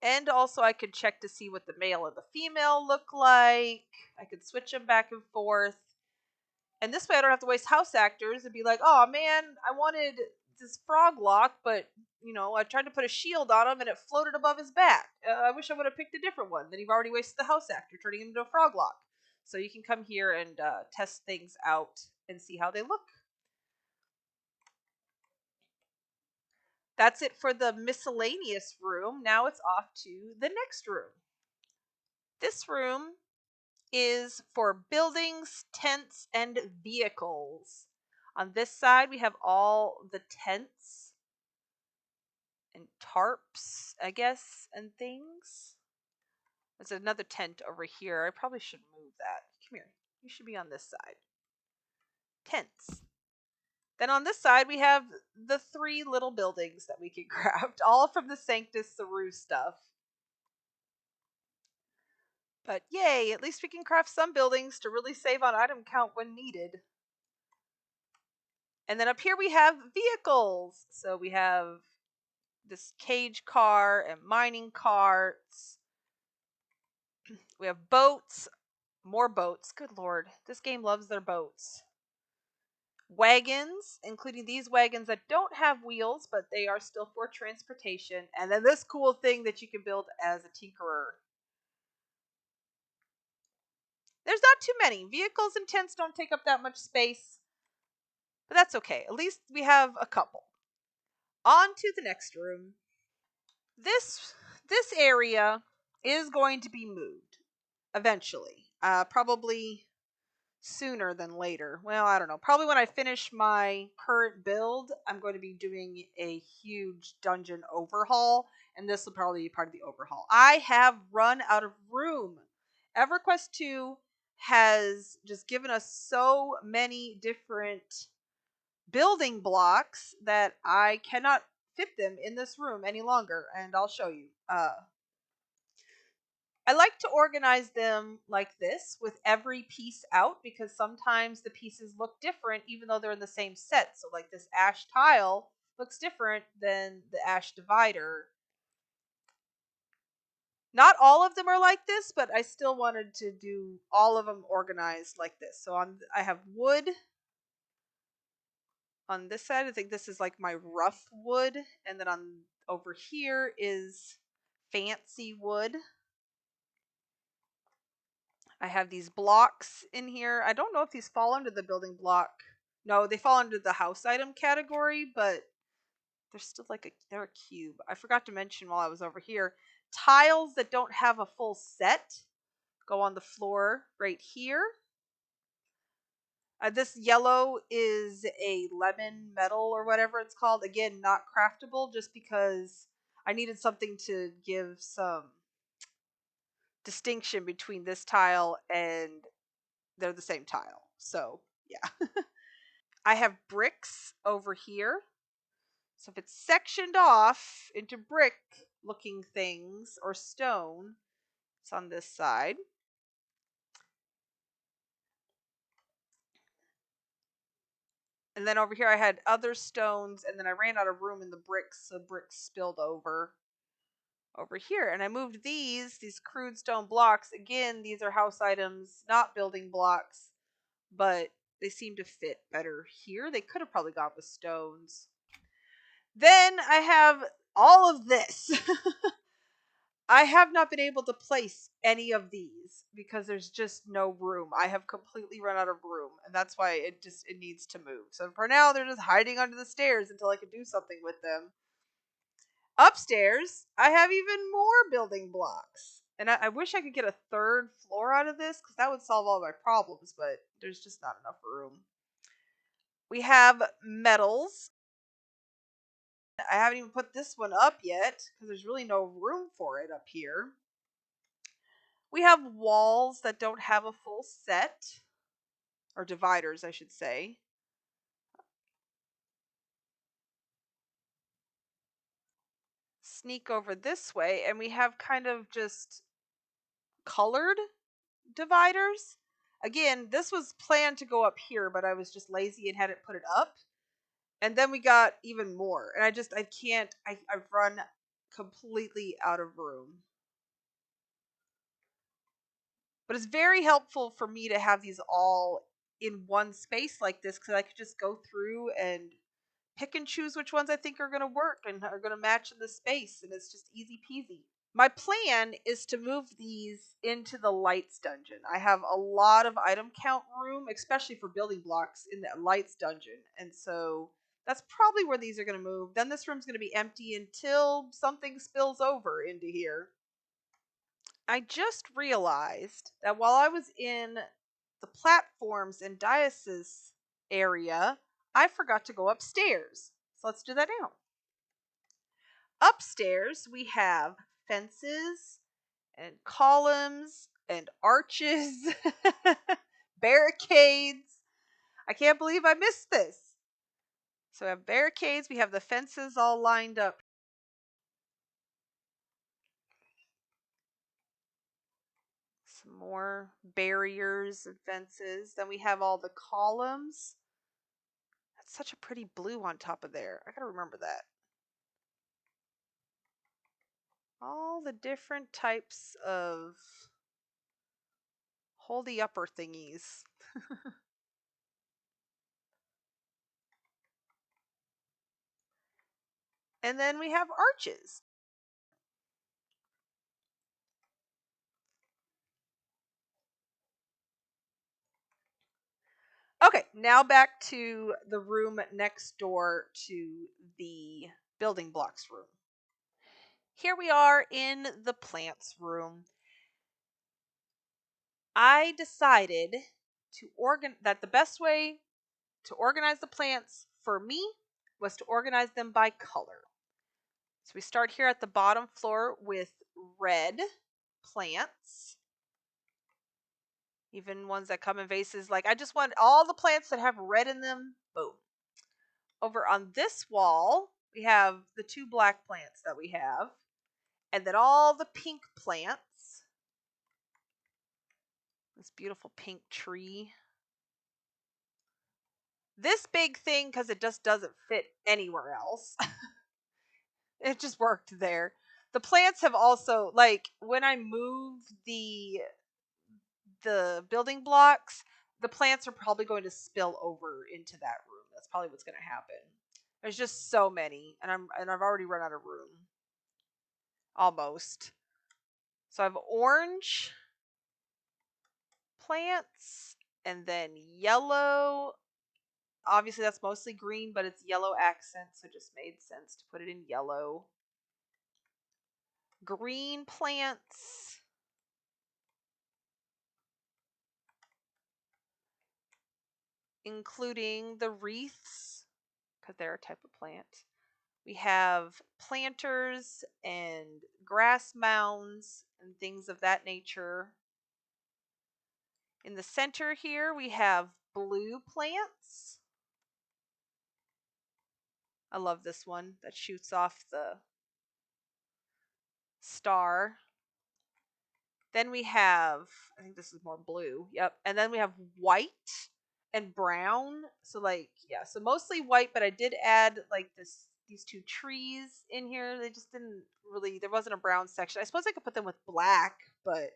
And also I could check to see what the male and the female look like. I could switch them back and forth. And this way I don't have to waste house actors and be like, oh man, I wanted this frog lock, but I tried to put a shield on him and it floated above his back. I wish I would have picked a different one. Then you've already wasted the house actor turning him into a frog lock. So you can come here and test things out and see how they look. That's it for the miscellaneous room. Now it's off to the next room. This room is for buildings, tents, and vehicles. On this side, we have all the tents and tarps, I guess, and things. There's another tent over here. I probably should move that. Come here. You should be on this side. Tents. Then on this side, we have the 3 little buildings that we can craft, all from the Sanctus Saru stuff. But yay, at least we can craft some buildings to really save on item count when needed. And then up here we have vehicles. So we have this cage car and mining carts. We have boats, more boats. Good lord, this game loves their boats. Wagons, including these wagons that don't have wheels, but they are still for transportation. And then this cool thing that you can build as a tinkerer. There's not too many. Vehicles and tents don't take up that much space, but that's okay. At least we have a couple. On to the next room. This area is going to be moved eventually. Probably sooner than later. Well, I don't know. Probably when I finish my current build, I'm going to be doing a huge dungeon overhaul, and this will probably be part of the overhaul. I have run out of room. EverQuest 2 has just given us so many different building blocks that I cannot fit them in this room any longer, and I'll show you. I like to organize them like this with every piece out because sometimes the pieces look different even though they're in the same set. So like this ash tile looks different than the ash divider. Not all of them are like this, but I still wanted to do all of them organized like this. So I have wood on this side. I think this is like my rough wood, and then on over here is fancy wood. I have these blocks in here. I don't know if these fall under the building block. No, they fall under the house item category, but they're still like they're a cube. I forgot to mention while I was over here, tiles that don't have a full set go on the floor right here. This yellow is a lemon metal or whatever it's called. Again, not craftable, just because I needed something to give some distinction between this tile and they're the same tile. So, yeah. I have bricks over here. So if it's sectioned off into brick looking things or stone, it's on this side. And then over here I had other stones, and then I ran out of room in the bricks, so bricks spilled over here. And I moved these crude stone blocks. Again, these are house items, not building blocks, but they seem to fit better here. They could have probably gone with stones. Then I have all of this. I have not been able to place any of these because there's just no room. I have completely run out of room, and that's why it needs to move. So for now, they're just hiding under the stairs until I can do something with them. Upstairs, I have even more building blocks. And I wish I could get a 3rd floor out of this because that would solve all my problems, but there's just not enough room. We have metals. I haven't even put this one up yet because there's really no room for it up here. We have walls that don't have a full set, or dividers, I should say. Sneak over this way, and we have kind of just colored dividers. Again, this was planned to go up here, but I was just lazy and hadn't put it up. And then we got even more. And I can't, I've run completely out of room. But it's very helpful for me to have these all in one space like this because I could just go through and pick and choose which ones I think are going to work and are going to match in the space, and it's just easy peasy. My plan is to move these into the lights dungeon. I have a lot of item count room, especially for building blocks in that lights dungeon, and so that's probably where these are going to move. Then this room's going to be empty until something spills over into here. I just realized that while I was in the platforms and dioceses area, I forgot to go upstairs. So let's do that now. Upstairs, we have fences and columns and arches, barricades. I can't believe I missed this. So we have barricades, we have the fences all lined up. Some more barriers and fences. Then we have all the columns. That's such a pretty blue on top of there. I gotta remember that. All the different types of holdy upper thingies. And then we have arches. Okay, now back to the room next door to the building blocks room. Here we are in the plants room. I decided that the best way to organize the plants for me was to organize them by color. So we start here at the bottom floor with red plants. Even ones that come in vases. Like, I just want all the plants that have red in them. Boom. Over on this wall, we have the 2 black plants that we have. And then all the pink plants. This beautiful pink tree. This big thing, because it just doesn't fit anywhere else. It just worked there. The plants have also, like, when I move the building blocks, the plants are probably going to spill over into that room. That's probably what's going to happen. There's just so many, and I've already run out of room. Almost. So I have orange plants, and then yellow. Obviously that's mostly green, but it's yellow accents, so it just made sense to put it in yellow. Green plants. Including the wreaths, because they're a type of plant. We have planters and grass mounds and things of that nature. In the center here, we have blue plants. I love this one that shoots off the star. Then we have, I think this is more blue. Yep. And then we have white and brown. So like, yeah, so mostly white, but I did add like these 2 trees in here. They just didn't really, there wasn't a brown section. I suppose I could put them with black, but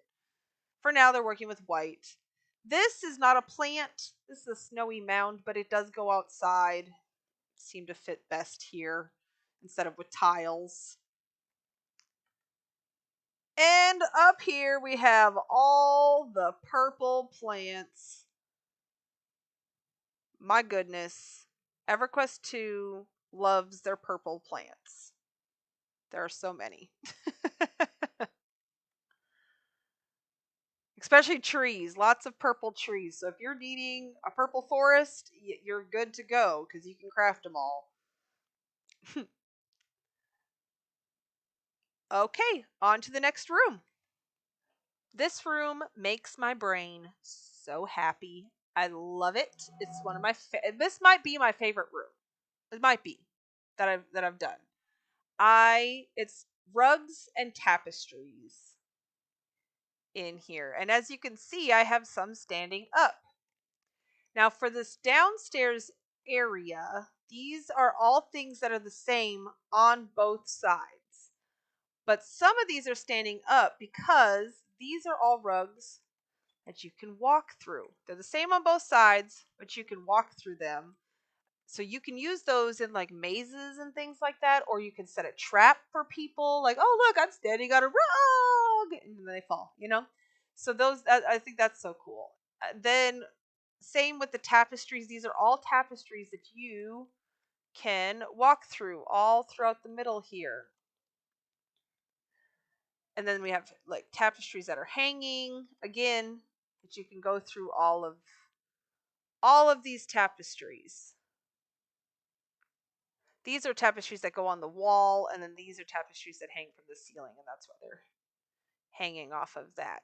for now they're working with white. This is not a plant. This is a snowy mound, but it does go outside. Seem to fit best here instead of with tiles. And up here we have all the purple plants. My goodness. EverQuest 2 loves their purple plants. There are so many. Especially trees. Lots of purple trees. So if you're needing a purple forest, you're good to go because you can craft them all. Okay, on to the next room. This room makes my brain so happy. I love it. It's one of my this might be my favorite room. It might be that I've done. It's rugs and tapestries in here. And as you can see, I have some standing up. Now for this downstairs area, these are all things that are the same on both sides. But some of these are standing up because these are all rugs that you can walk through. They're the same on both sides, but you can walk through them. So you can use those in like mazes and things like that, or you can set a trap for people. Like, oh look, I'm standing on a rug, and then they fall. So those, I think that's so cool. Then same with the tapestries. These are all tapestries that you can walk through all throughout the middle here. And then we have like tapestries that are hanging again, that you can go through all of these tapestries. These are tapestries that go on the wall, and then these are tapestries that hang from the ceiling, and that's why they're hanging off of that.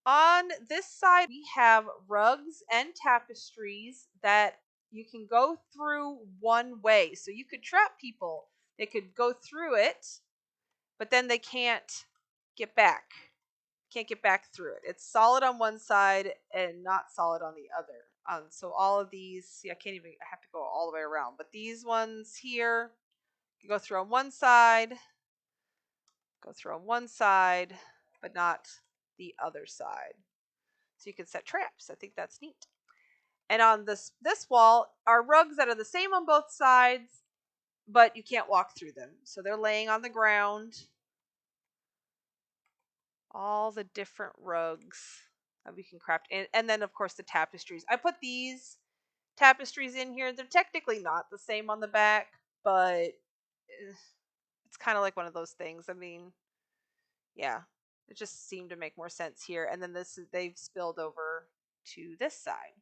On this side, we have rugs and tapestries that you can go through one way. So you could trap people. They could go through it, but then they can't get back. Can't get back through it. It's solid on one side and not solid on the other. So all of these, see, I have to go all the way around. But these ones here, you go through on one side, but not the other side. So you can set traps. I think that's neat. And on this wall are rugs that are the same on both sides, but you can't walk through them. So they're laying on the ground. All the different rugs that we can craft. And then, of course, the tapestries. I put these tapestries in here. They're technically not the same on the back, but it's kind of like one of those things. I mean, yeah, it just seemed to make more sense here. And then they've spilled over to this side.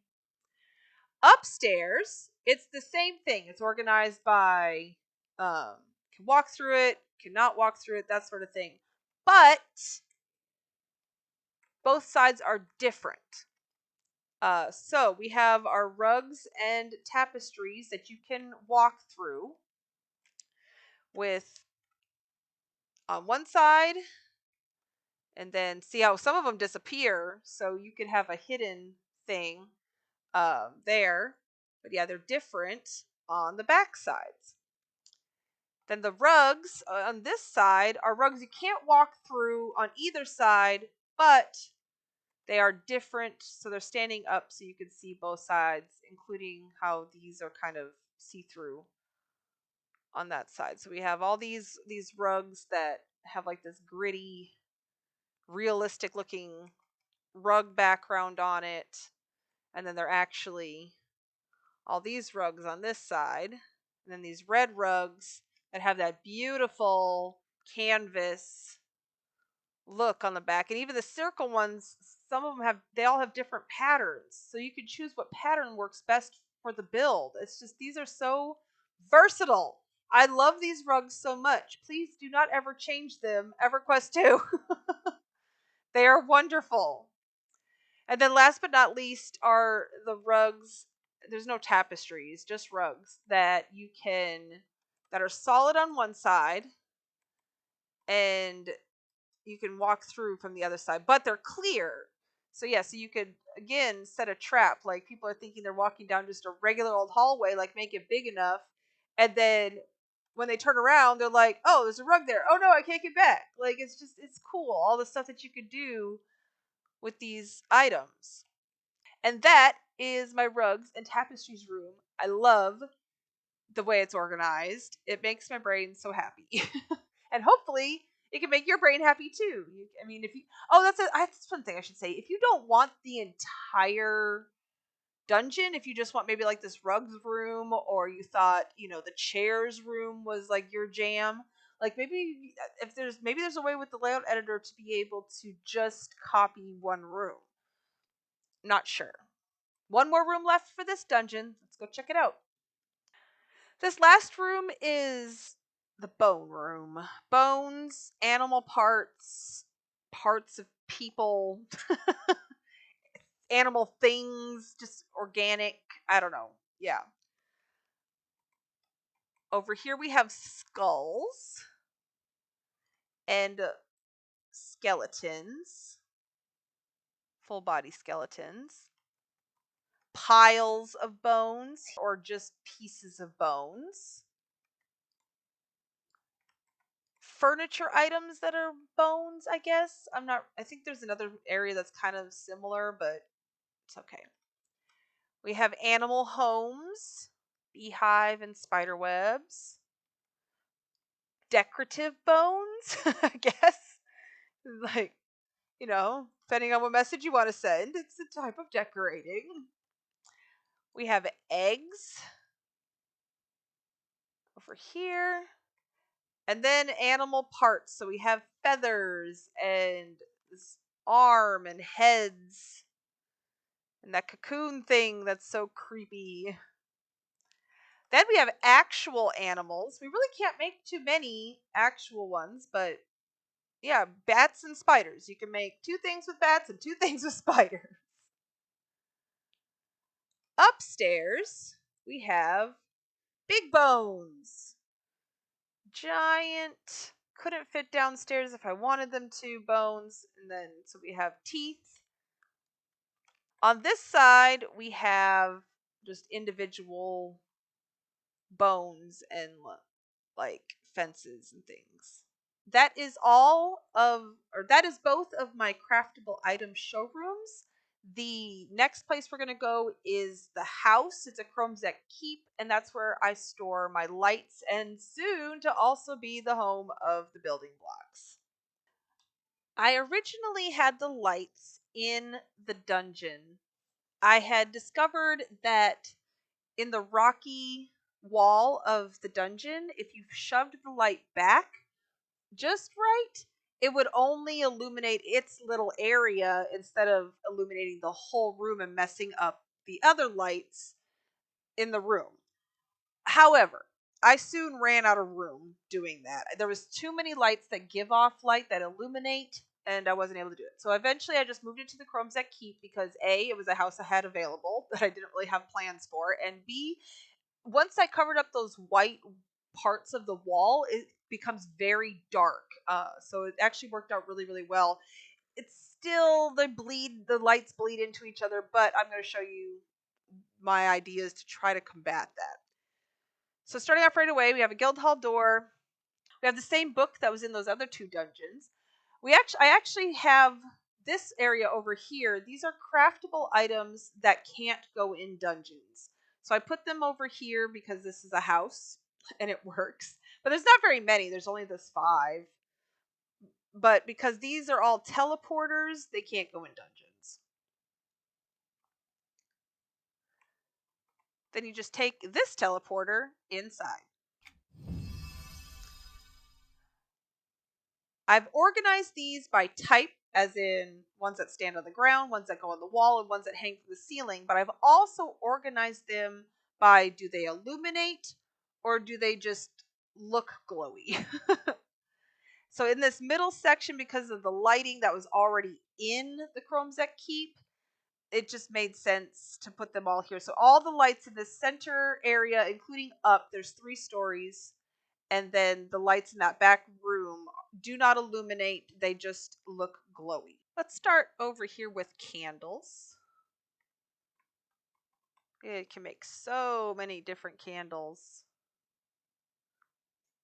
Upstairs, it's the same thing. It's organized by can walk through it, cannot walk through it, that sort of thing. But both sides are different. So we have our rugs and tapestries that you can walk through with on one side, and then see how some of them disappear. So you could have a hidden thing there, but yeah, they're different on the back sides. Then the rugs on this side are rugs you can't walk through on either side, but they are different, so they're standing up so you can see both sides, including how these are kind of see-through on that side. So we have all these rugs that have like this gritty, realistic looking rug background on it, and then they're actually all these rugs on this side, and then these red rugs that have that beautiful canvas look on the back. And even the circle ones, some of them they all have different patterns, so you can choose what pattern works best for the build. It's just, these are so versatile. I love these rugs so much. Please do not ever change them, EverQuest 2. They are wonderful. And then last but not least are the rugs. There's no tapestries, just rugs that are solid on one side, and you can walk through from the other side, but they're clear. So yeah, so you could again set a trap. Like, people are thinking they're walking down just a regular old hallway, like make it big enough, and then when they turn around, they're like, oh, there's a rug there. Oh no, I can't get back. Like, it's cool. All the stuff that you could do with these items. And that is my rugs and tapestries room. I love the way it's organized. It makes my brain so happy. And hopefully it can make your brain happy too. I mean, that's one thing I should say. If you don't want the entire dungeon, if you just want maybe like this rugs room, or you thought, the chairs room was like your jam, like maybe there's a way with the layout editor to be able to just copy one room. Not sure. One more room left for this dungeon. Let's go check it out. This last room is the bone room. Bones, animal parts, parts of people, animal things, just organic. I don't know. Yeah. Over here we have skulls and skeletons, full body skeletons, piles of bones, or just pieces of bones, furniture items that are bones, I guess. I think there's another area that's kind of similar, but it's okay. We have animal homes, beehive and spider webs, decorative bones, I guess. Like, depending on what message you want to send, it's a type of decorating. We have eggs over here. And then animal parts. So we have feathers and this arm and heads and that cocoon thing that's so creepy. Then we have actual animals. We really can't make too many actual ones, but yeah, bats and spiders. You can make 2 things with bats and 2 things with spiders. Upstairs, we have big bones. Giant, couldn't fit downstairs if I wanted them to, bones. And then, so we have teeth. On this side, we have just individual bones and like fences and things. That is that is both of my craftable item showrooms. The next place we're going to go is the house. It's a Chromesec Keep, and that's where I store my lights, and soon to also be the home of the building blocks. I originally had the lights in the dungeon. I had discovered that in the rocky wall of the dungeon, if you shoved the light back just right, it would only illuminate its little area instead of illuminating the whole room and messing up the other lights in the room. However, I soon ran out of room doing that. There was too many lights that give off light that illuminate, and I wasn't able to do it. So eventually I just moved it to the Chromesec Keep because A, it was a house I had available that I didn't really have plans for, and B, once I covered up those white parts of the wall, it becomes very dark. So it actually worked out really, really well. It's still, the lights bleed into each other, but I'm going to show you my ideas to try to combat that. So starting off right away, we have a guild hall door. We have the same book that was in those other 2 dungeons. I actually have this area over here. These are craftable items that can't go in dungeons. So I put them over here because this is a house and it works. But there's not very many. There's only this 5. But because these are all teleporters, they can't go in dungeons. Then you just take this teleporter inside. I've organized these by type, as in ones that stand on the ground, ones that go on the wall, and ones that hang from the ceiling. But I've also organized them by, do they illuminate or do they just look glowy? So in this middle section, because of the lighting that was already in the Chromesec Keep, it just made sense to put them all here. So all the lights in the center area, including up, there's 3 stories. And then the lights in that back room do not illuminate. They just look glowy. Let's start over here with candles. It can make so many different candles.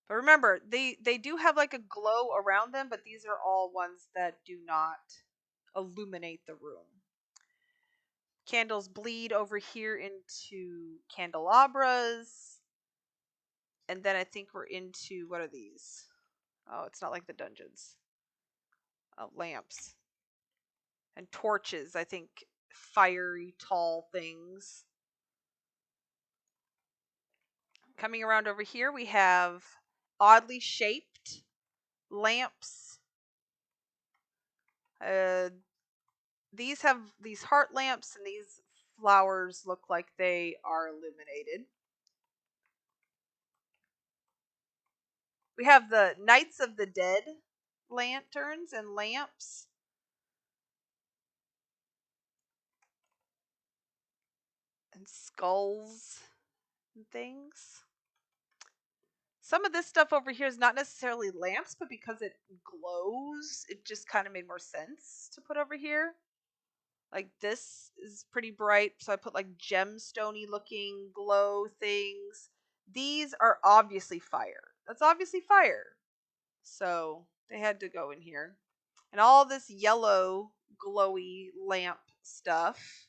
But remember, they do have like a glow around them, but these are all ones that do not illuminate the room. Candles bleed over here into candelabras. And then I think we're into, what are these? Oh, it's not like the dungeons. Oh, lamps. And torches, I think, fiery, tall things. Coming around over here, we have oddly shaped lamps. These have these heart lamps, and these flowers look like they are illuminated. We have the Knights of the Dead lanterns and lamps. And skulls and things. Some of this stuff over here is not necessarily lamps, but because it glows, it just kind of made more sense to put over here. Like this is pretty bright, so I put like gemstone-y looking glow things. These are obviously fire. That's obviously fire. So they had to go in here. And all this yellow glowy lamp stuff.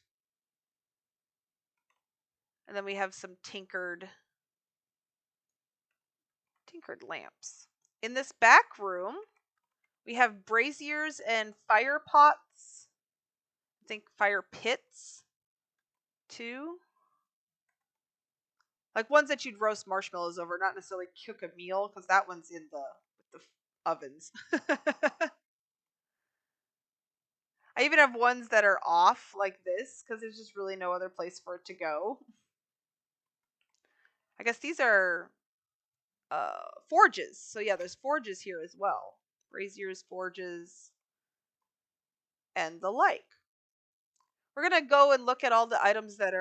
And then we have some tinkered lamps. In this back room, we have braziers and fire pots. I think fire pits too. Like ones that you'd roast marshmallows over, not necessarily cook a meal, because that one's in the ovens. I even have ones that are off like this, because there's just really no other place for it to go. I guess these are forges. So yeah, there's forges here as well. Braziers, forges, and the like. We're gonna go and look at all the items that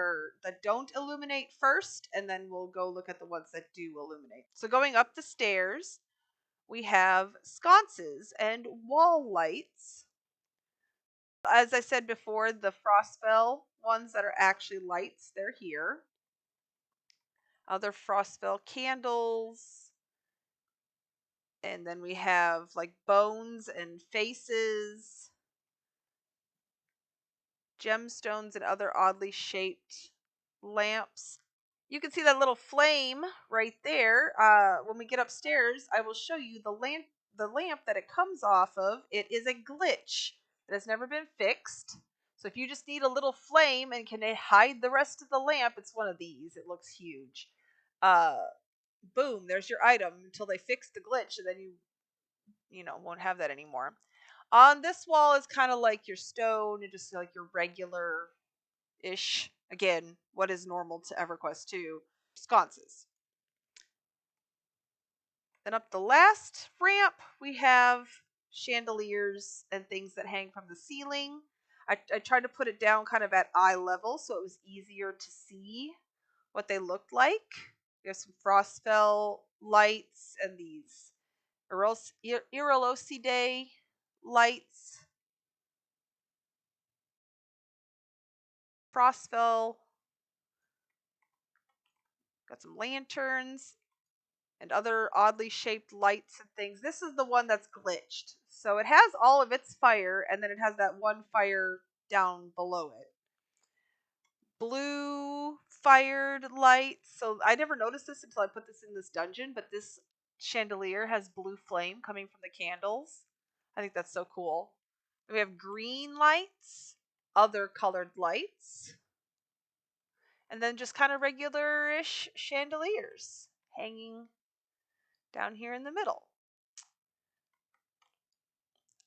don't illuminate first, and then we'll go look at the ones that do illuminate. So going up the stairs, we have sconces and wall lights. As I said before, the Frostfell ones that are actually lights, they're here. Other Frostfell candles. And then we have like bones and faces, gemstones, and other oddly shaped lamps. You can see that little flame right there. When we get upstairs, I will show you the lamp that it comes off of. It is a glitch. It has never been fixed. So if you just need a little flame and can hide the rest of the lamp, it's one of these. It looks huge. Boom, there's your item until they fix the glitch, and then you won't have that anymore. On this wall is kind of like your stone and just like your regular ish. Again, what is normal to EverQuest 2 sconces. Then up the last ramp, we have chandeliers and things that hang from the ceiling. I tried to put it down kind of at eye level so it was easier to see what they looked like. We have some Frostfell lights and these Irolosidae lights. Frostfell. Got some lanterns and other oddly shaped lights and things. This is the one that's glitched. So it has all of its fire, and then it has that one fire down below it. Blue fired lights. So I never noticed this until I put this in this dungeon, but this chandelier has blue flame coming from the candles. I think that's so cool. And we have green lights, other colored lights, and then just kind of regular-ish chandeliers hanging down here in the middle.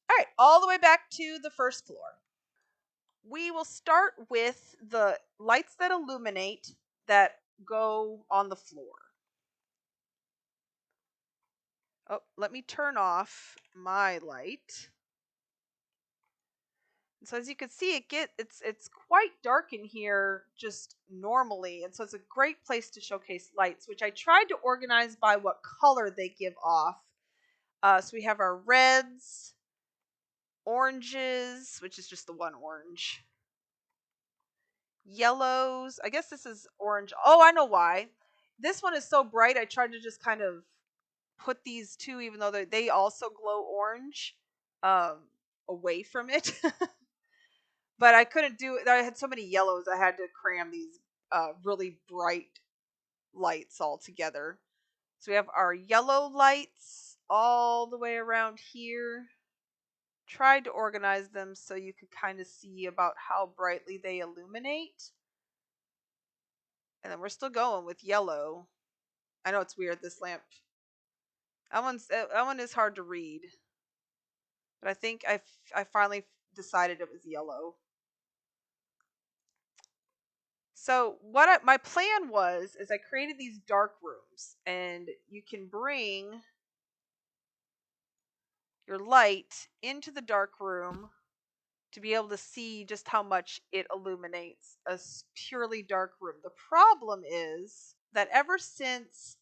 All right, all the way back to the first floor. We will start with the lights that illuminate that go on the floor. Oh, let me turn off my light. And so as you can see, it's quite dark in here just normally, and so it's a great place to showcase lights, which I tried to organize by what color they give off. So we have our reds, oranges, which is just the one orange, yellows. I guess this is orange. Oh, I know why. This one is so bright. I tried to just kind of put these two, even though they also glow orange, away from it. But I couldn't do it. I had so many yellows. I had to cram these really bright lights all together. So we have our yellow lights all the way around here. Tried to organize them so you could kind of see about how brightly they illuminate. And then we're still going with yellow. I know it's weird, this lamp. That one is hard to read. But I think I finally decided it was yellow. So my plan is I created these dark rooms, and you can bring your light into the dark room to be able to see just how much it illuminates a purely dark room. The problem is that ever since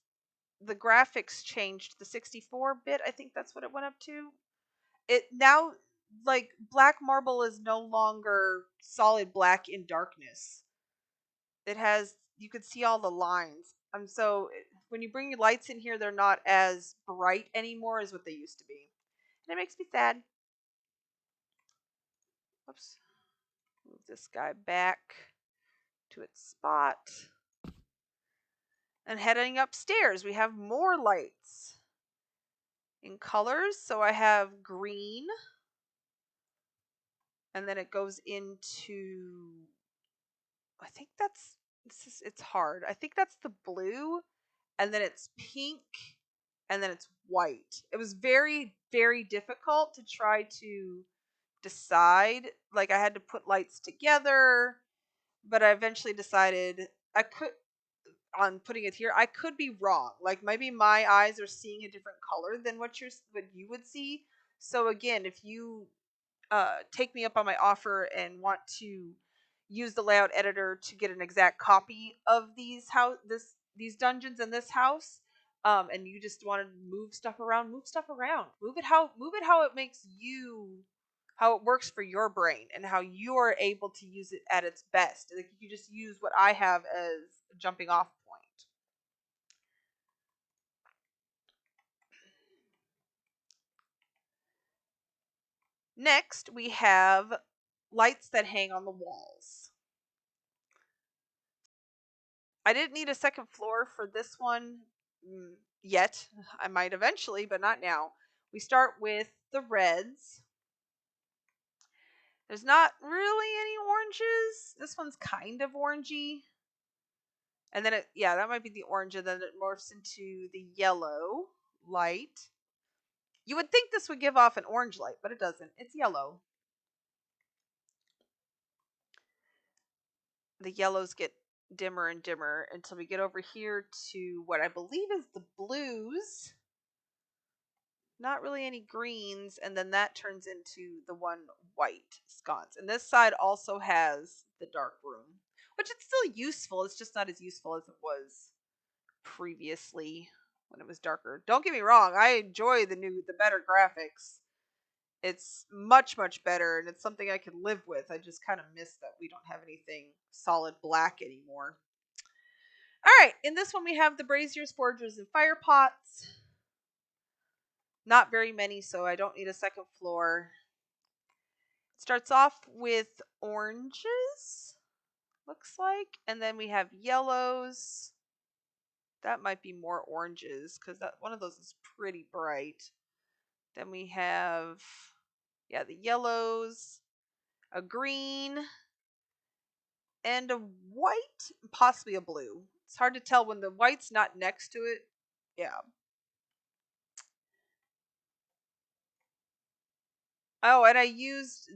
the graphics changed, the 64-bit, I think that's what it went up to, it now, like, black marble is no longer solid black in darkness. You could see all the lines. So when you bring your lights in here, they're not as bright anymore as what they used to be. And it makes me sad. Whoops. Move this guy back to its spot. And heading upstairs, we have more lights in colors. So I have green, and then it goes into, I think that's, it's hard. I think that's the blue, and then it's pink, and then it's white. It was very, very difficult to try to decide. Like, I had to put lights together, but I eventually decided I could, on putting it here, I could be wrong. Like, maybe my eyes are seeing a different color than what you would see. So again, if you take me up on my offer and want to use the layout editor to get an exact copy of these dungeons in this house, and you just want to move stuff around, move it how it makes you, how it works for your brain and how you are able to use it at its best. Like, you just use what I have as a jumping off point. Next, we have lights that hang on the walls. I didn't need a second floor for this one yet. I might eventually, but not now. We start with the reds. There's not really any oranges. This one's kind of orangey. And then that might be the orange, and then it morphs into the yellow light. You would think this would give off an orange light, but it doesn't. It's yellow. The yellows get dimmer and dimmer until we get over here to what I believe is the blues. Not really any greens, and then that turns into the one white sconce. And this side also has the dark room, which it's still useful. It's just not as useful as it was previously when it was darker. Don't get me wrong, I enjoy the better graphics. It's much, much better, and it's something I can live with. I just kind of miss that we don't have anything solid black anymore. All right, in this one we have the braziers, forgers, and fire pots. Not very many, so I don't need a second floor. It starts off with oranges, looks like, and then we have yellows. That might be more oranges because that one of those is pretty bright. Then we have, the yellows, a green, and a white, possibly a blue. It's hard to tell when the white's not next to it. Yeah. Oh, and I used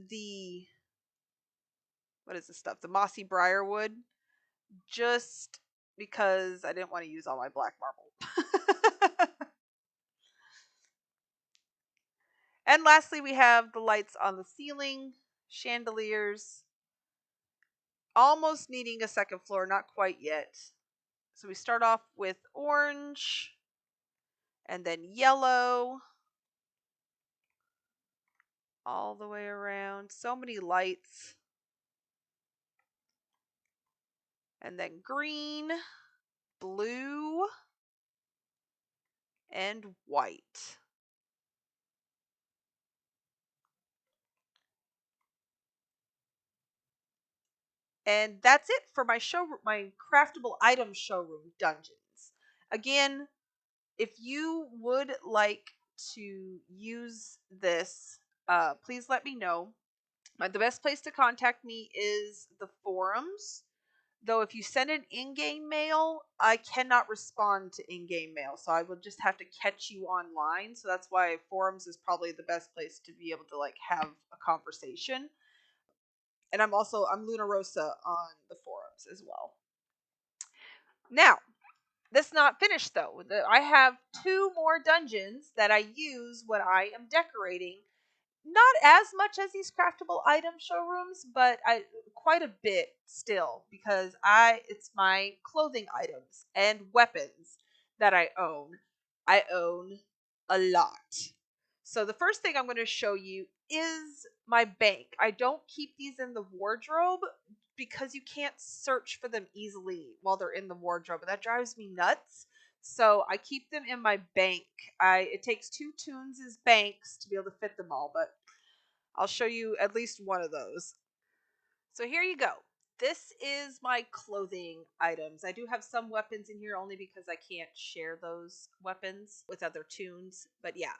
what is this stuff? The mossy briarwood, just because I didn't want to use all my black marble. And lastly, we have the lights on the ceiling, chandeliers, almost needing a second floor, not quite yet. So we start off with orange, and then yellow, all the way around. So many lights. And then green, blue, and white. And that's it for my craftable item showroom dungeons. Again, if you would like to use this, please let me know. The best place to contact me is the forums. Though if you send an in-game mail, I cannot respond to in-game mail. So I will just have to catch you online. So that's why forums is probably the best place to be able to have a conversation. And I'm Luna Rosa on the forums as well. Now, this is not finished though. I have 2 more dungeons that I use when I am decorating. Not as much as these craftable item showrooms, but quite a bit still, because it's my clothing items and weapons that I own. I own a lot. So the first thing I'm going to show you is my bank. I don't keep these in the wardrobe because you can't search for them easily while they're in the wardrobe. That drives me nuts. So I keep them in my bank. It takes 2 tunes as banks to be able to fit them all, but I'll show you at least one of those. So here you go. This is my clothing items. I do have some weapons in here only because I can't share those weapons with other tunes. But yeah,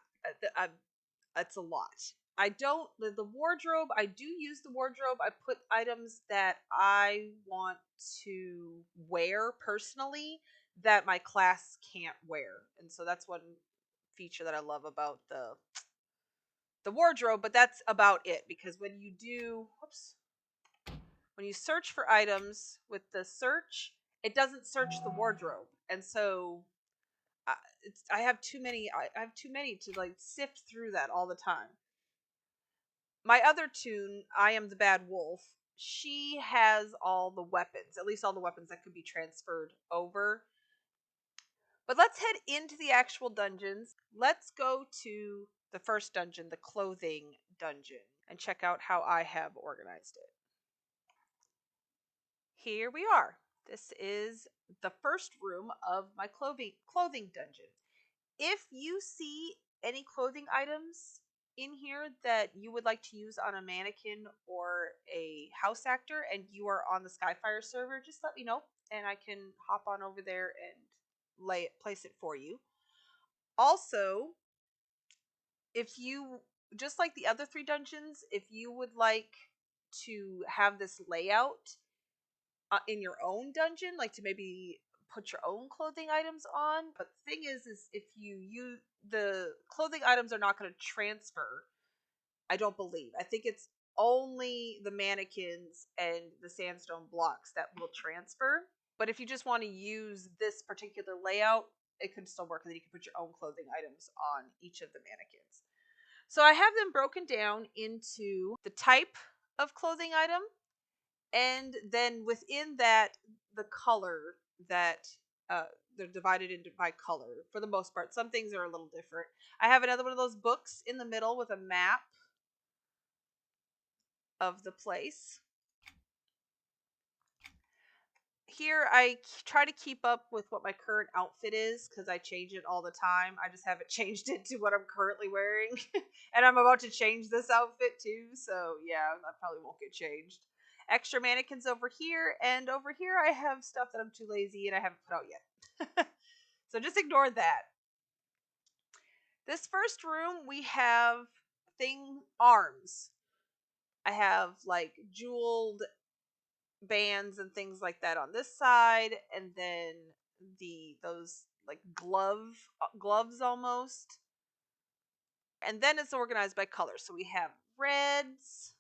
it's a lot. I don't, the wardrobe, I do use the wardrobe. I put items that I want to wear personally that my class can't wear. And so that's one feature that I love about the wardrobe, but that's about it because when you do, whoops, when you search for items with the search, it doesn't search the wardrobe. And so I have too many I have too many to like sift through that all the time. My other tune, I Am the Bad Wolf, she has all the weapons, at least all the weapons that could be transferred over. But let's head into the actual dungeons. Let's go to the first dungeon, the clothing dungeon, and check out how I have organized it. Here we are. This is the first room of my clothing dungeon. If you see any clothing items in here that you would like to use on a mannequin or a house actor and you are on the Skyfire server, just let me know and I can hop on over there and place it for you. Also, if you, just like the other 3 dungeons, if you would like to have this layout in your own dungeon, like to maybe put your own clothing items on. But the thing is if you use the clothing items are not going to transfer. I don't believe. I think it's only the mannequins and the sandstone blocks that will transfer. But if you just want to use this particular layout, it could still work, and then you can put your own clothing items on each of the mannequins. So I have them broken down into the type of clothing item, and then within that, the color that they're divided into by color for the most part. Some things are a little different. I have another one of those books in the middle with a map of the place. Here I try to keep up with what my current outfit is because I change it all the time. I just haven't changed it to what I'm currently wearing. And I'm about to change this outfit too, so yeah, that probably won't get changed. Extra mannequins over here, and over here I have stuff that I'm too lazy and I haven't put out yet. So just ignore that. This first room we have arms. I have like jeweled bands and things like that on this side, and then those like gloves almost. And then it's organized by color. So we have reds,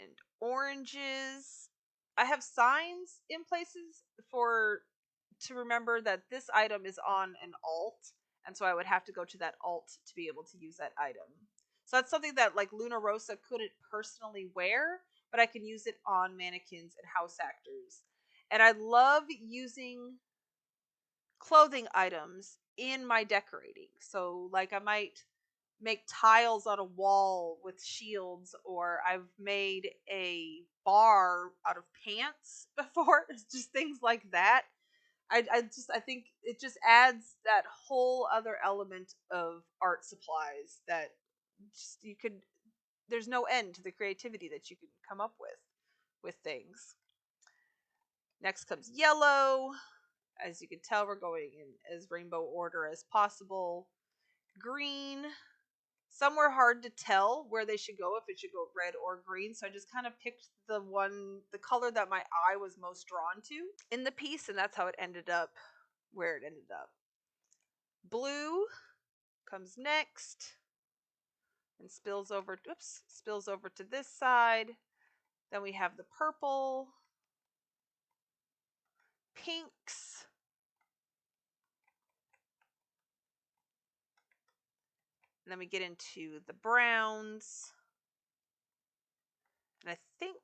and oranges. I have signs in places to remember that this item is on an alt, and so I would have to go to that alt to be able to use that item. So that's something that like Luna Rosa couldn't personally wear, but I can use it on mannequins and house actors. And I love using clothing items in my decorating. So like I might make tiles on a wall with shields, or I've made a bar out of pants before. It's just things like that. I think it just adds that whole other element of art supplies that just there's no end to the creativity that you can come up with things. Next comes yellow. As you can tell, we're going in as rainbow order as possible. Green. Some were hard to tell where they should go, if it should go red or green, so I just kind of picked the color that my eye was most drawn to in the piece, and that's how it ended up where it ended up. Blue comes next and spills over to this side. Then we have the purple, pinks, and then we get into the browns, and I think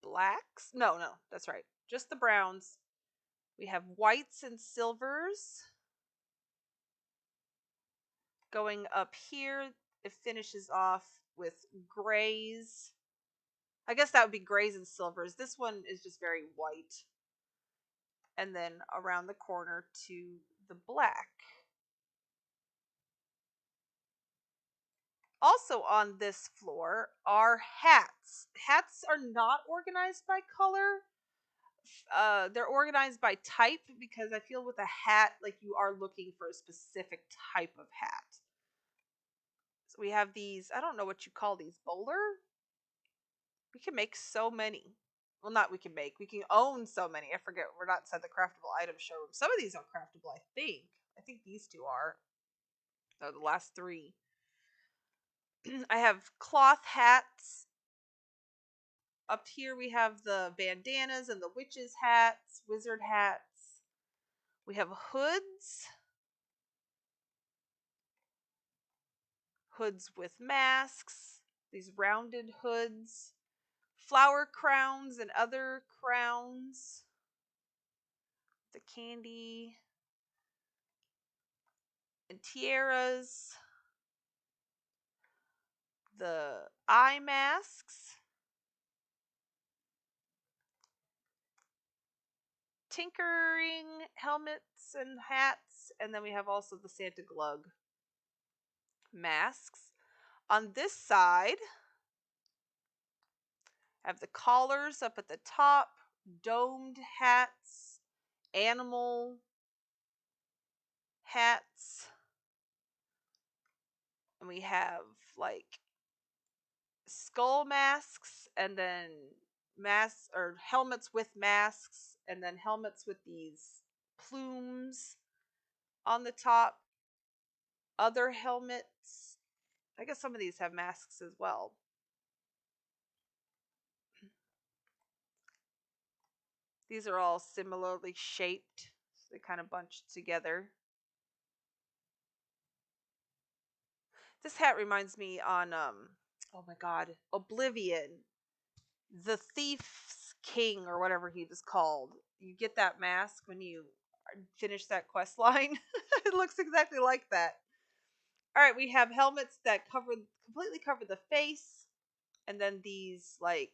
blacks. No, that's right. Just the browns. We have whites and silvers. Going up here, it finishes off with grays I guess that would be grays and silvers. This one is just very white. And then around the corner to the black. Also on this floor are hats. Hats are not organized by color. They're organized by type because I feel with a hat, like you are looking for a specific type of hat. So we have these, I don't know what you call these, bowler? We can make so many. Well, not we can make, we can own so many. I forget, we're not inside the craftable item showroom. Some of these are craftable, I think. I think these two are. No, the last three. I have cloth hats. Up here we have the bandanas and the witches hats, wizard hats. We have hoods. Hoods with masks. These rounded hoods. Flower crowns and other crowns. The candy. And tiaras. The eye masks. Tinkering helmets and hats. And then we have also the Santa Glug masks. On this side, I have the collars up at the top, domed hats, animal hats, and we have like skull masks, and then masks or helmets with masks, and then helmets with these plumes on the top. Other helmets. I guess some of these have masks as well. These are all similarly shaped, so they kind of bunched together. This hat reminds me on oh my god, Oblivion. The Thief's King or whatever he was called. You get that mask when you finish that quest line. It looks exactly like that. All right, we have helmets that completely cover the face, and then these like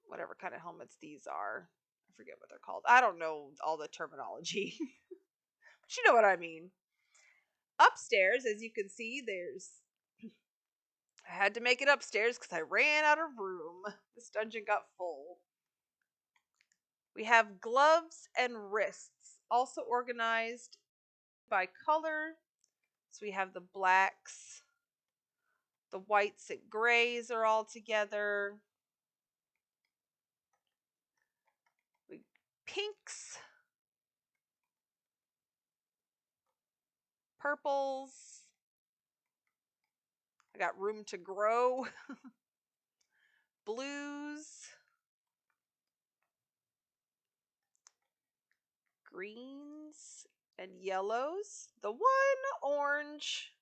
whatever kind of helmets these are. I forget what they're called. I don't know all the terminology. But you know what I mean. Upstairs, as you can see, I had to make it upstairs because I ran out of room. This dungeon got full. We have gloves and wrists, also organized by color. So we have the blacks, the whites and grays are all together. Pinks, purples. I got room to grow. Blues, greens, and yellows. The one orange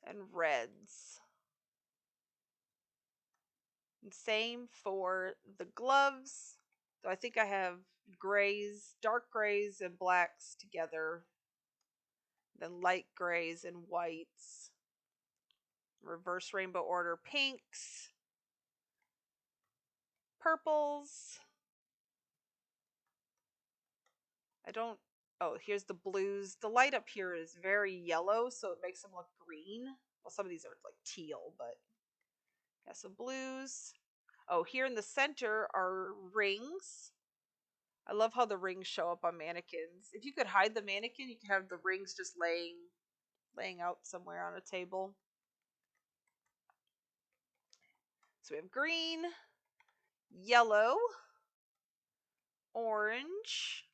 and reds. And same for the gloves. So I think I have grays, dark grays and blacks together. Then light grays and whites. Reverse rainbow order pinks. Purples. Oh, here's the blues. The light up here is very yellow, so it makes them look green. Well, some of these are like teal, but yeah, so blues. Oh, here in the center are rings. I love how the rings show up on mannequins. If you could hide the mannequin, you could have the rings just laying out somewhere on a table. So we have green, yellow, orange,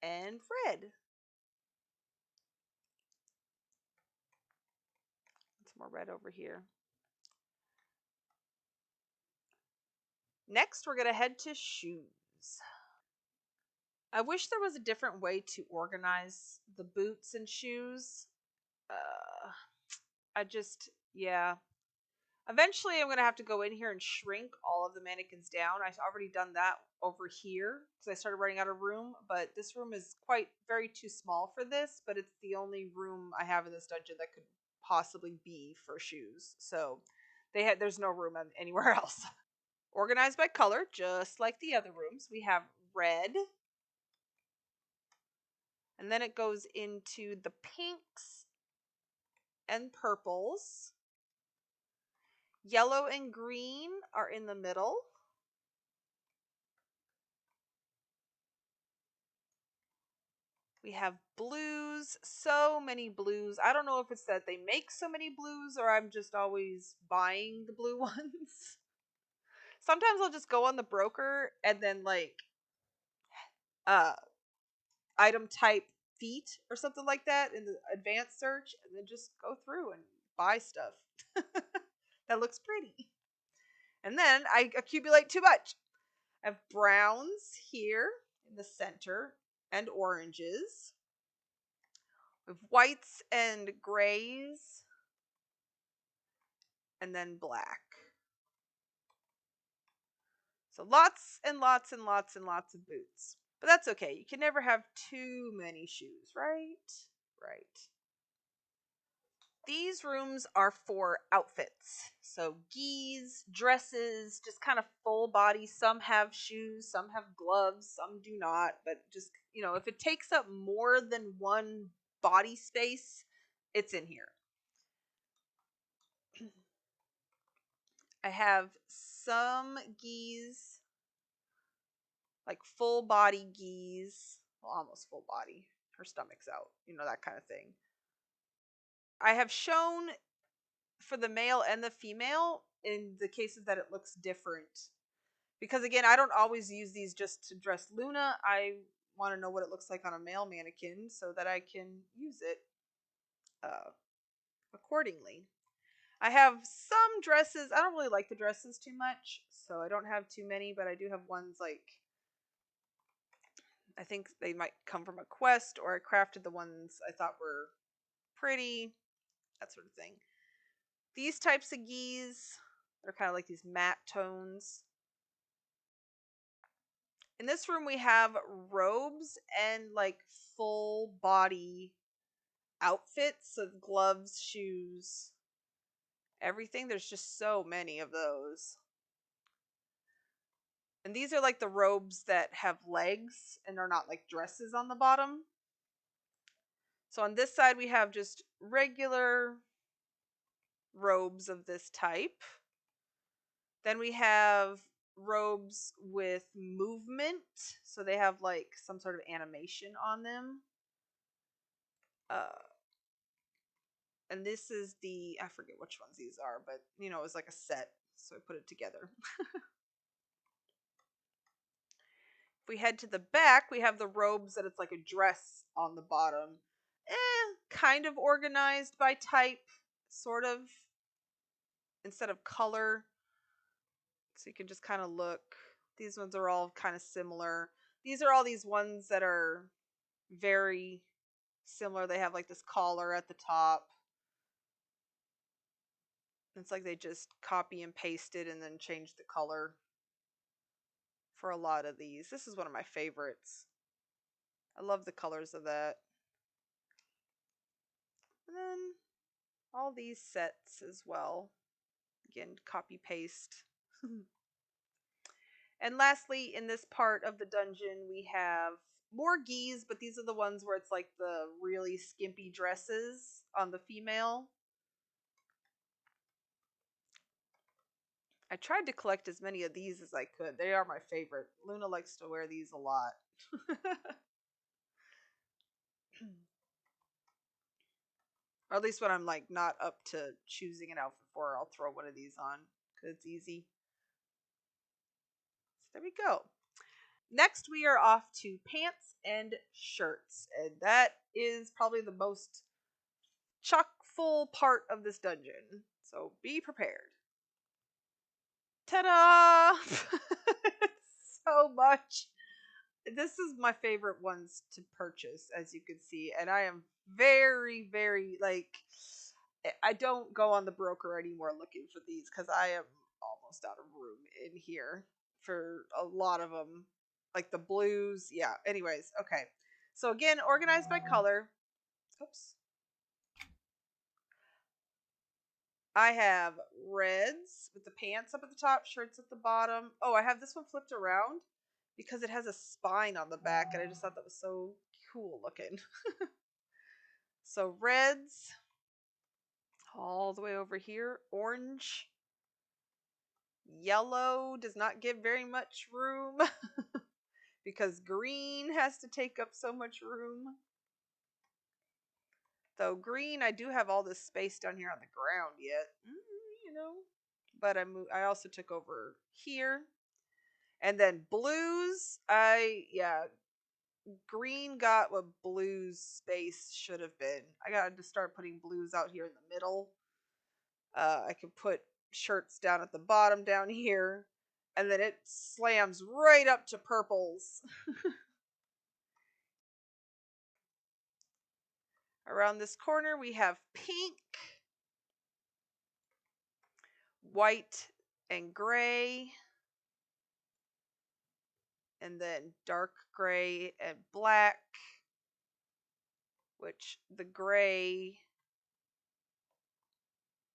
and red. Some more red over here. Next, we're going to head to shoes. I wish there was a different way to organize the boots and shoes. Yeah. Eventually, I'm going to have to go in here and shrink all of the mannequins down. I've already done that over here because I started running out of room. But this room is very too small for this. But it's the only room I have in this dungeon that could possibly be for shoes. So there's no room anywhere else. Organized by color, just like the other rooms. We have red, and then it goes into the pinks and purples. Yellow and green are in the middle. We have blues, so many blues. I don't know if it's that they make so many blues or I'm just always buying the blue ones. Sometimes I'll just go on the broker and then like uh item type feet or something like that in the advanced search and then just go through and buy stuff that looks pretty. And then I accumulate too much. I have browns here in the center and oranges. We have whites and grays and then black. So lots and lots and lots and lots of boots. But that's okay. You can never have too many shoes, right? Right. These rooms are for outfits. So gis, dresses, just kind of full body. Some have shoes, some have gloves, some do not. But just, if it takes up more than one body space, it's in here. I have some gis, like full body gis. Well, almost full body. Her stomach's out, that kind of thing. I have shown for the male and the female in the cases that it looks different. Because again, I don't always use these just to dress Luna. I want to know what it looks like on a male mannequin so that I can use it accordingly. I have some dresses. I don't really like the dresses too much, so I don't have too many, but I do have ones like, I think they might come from a quest, or I crafted the ones I thought were pretty, that sort of thing. These types of gis are kind of like these matte tones. In this room we have robes and like full body outfits of gloves, shoes, everything. There's just so many of those. And these are like the robes that have legs and are not like dresses on the bottom. So on this side we have just regular robes of this type. Then we have robes with movement. So they have like some sort of animation on them. And this is I forget which ones these are, but it was like a set. So I put it together. If we head to the back, we have the robes that it's like a dress on the bottom. Kind of organized by type, sort of, instead of color. So you can just kind of look. These ones are all kind of similar. These are all these ones that are very similar. They have like this collar at the top. It's like they just copy and pasted and then changed the color for a lot of these. This is one of my favorites. I love the colors of that. And then all these sets as well. Again, copy paste. And lastly, in this part of the dungeon, we have more gis, but these are the ones where it's like the really skimpy dresses on the female. I tried to collect as many of these as I could. They are my favorite. Luna likes to wear these a lot. Or at least when I'm like not up to choosing an outfit for her, I'll throw one of these on because it's easy. So there we go. Next, we are off to pants and shirts, and that is probably the most chock full part of this dungeon. So be prepared. Ta-da! So much. This is my favorite ones to purchase, as you can see, and I am very, very like. I don't go on the broker anymore looking for these because I am almost out of room in here for a lot of them, like the blues. Yeah. Anyways, okay. So again, organized by color. Oops. I have reds with the pants up at the top, shirts at the bottom. Oh, I have this one flipped around because it has a spine on the back, and I just thought that was so cool looking. So reds all the way over here. Orange. Yellow does not give very much room because green has to take up so much room. Though green, I do have all this space down here on the ground yet, you know. But I also took over here. And then blues, green got what blues space should have been. I got to start putting blues out here in the middle. I can put shirts down at the bottom down here, and then it slams right up to purples. Around this corner we have pink, white, and gray, and then dark gray and black, which the gray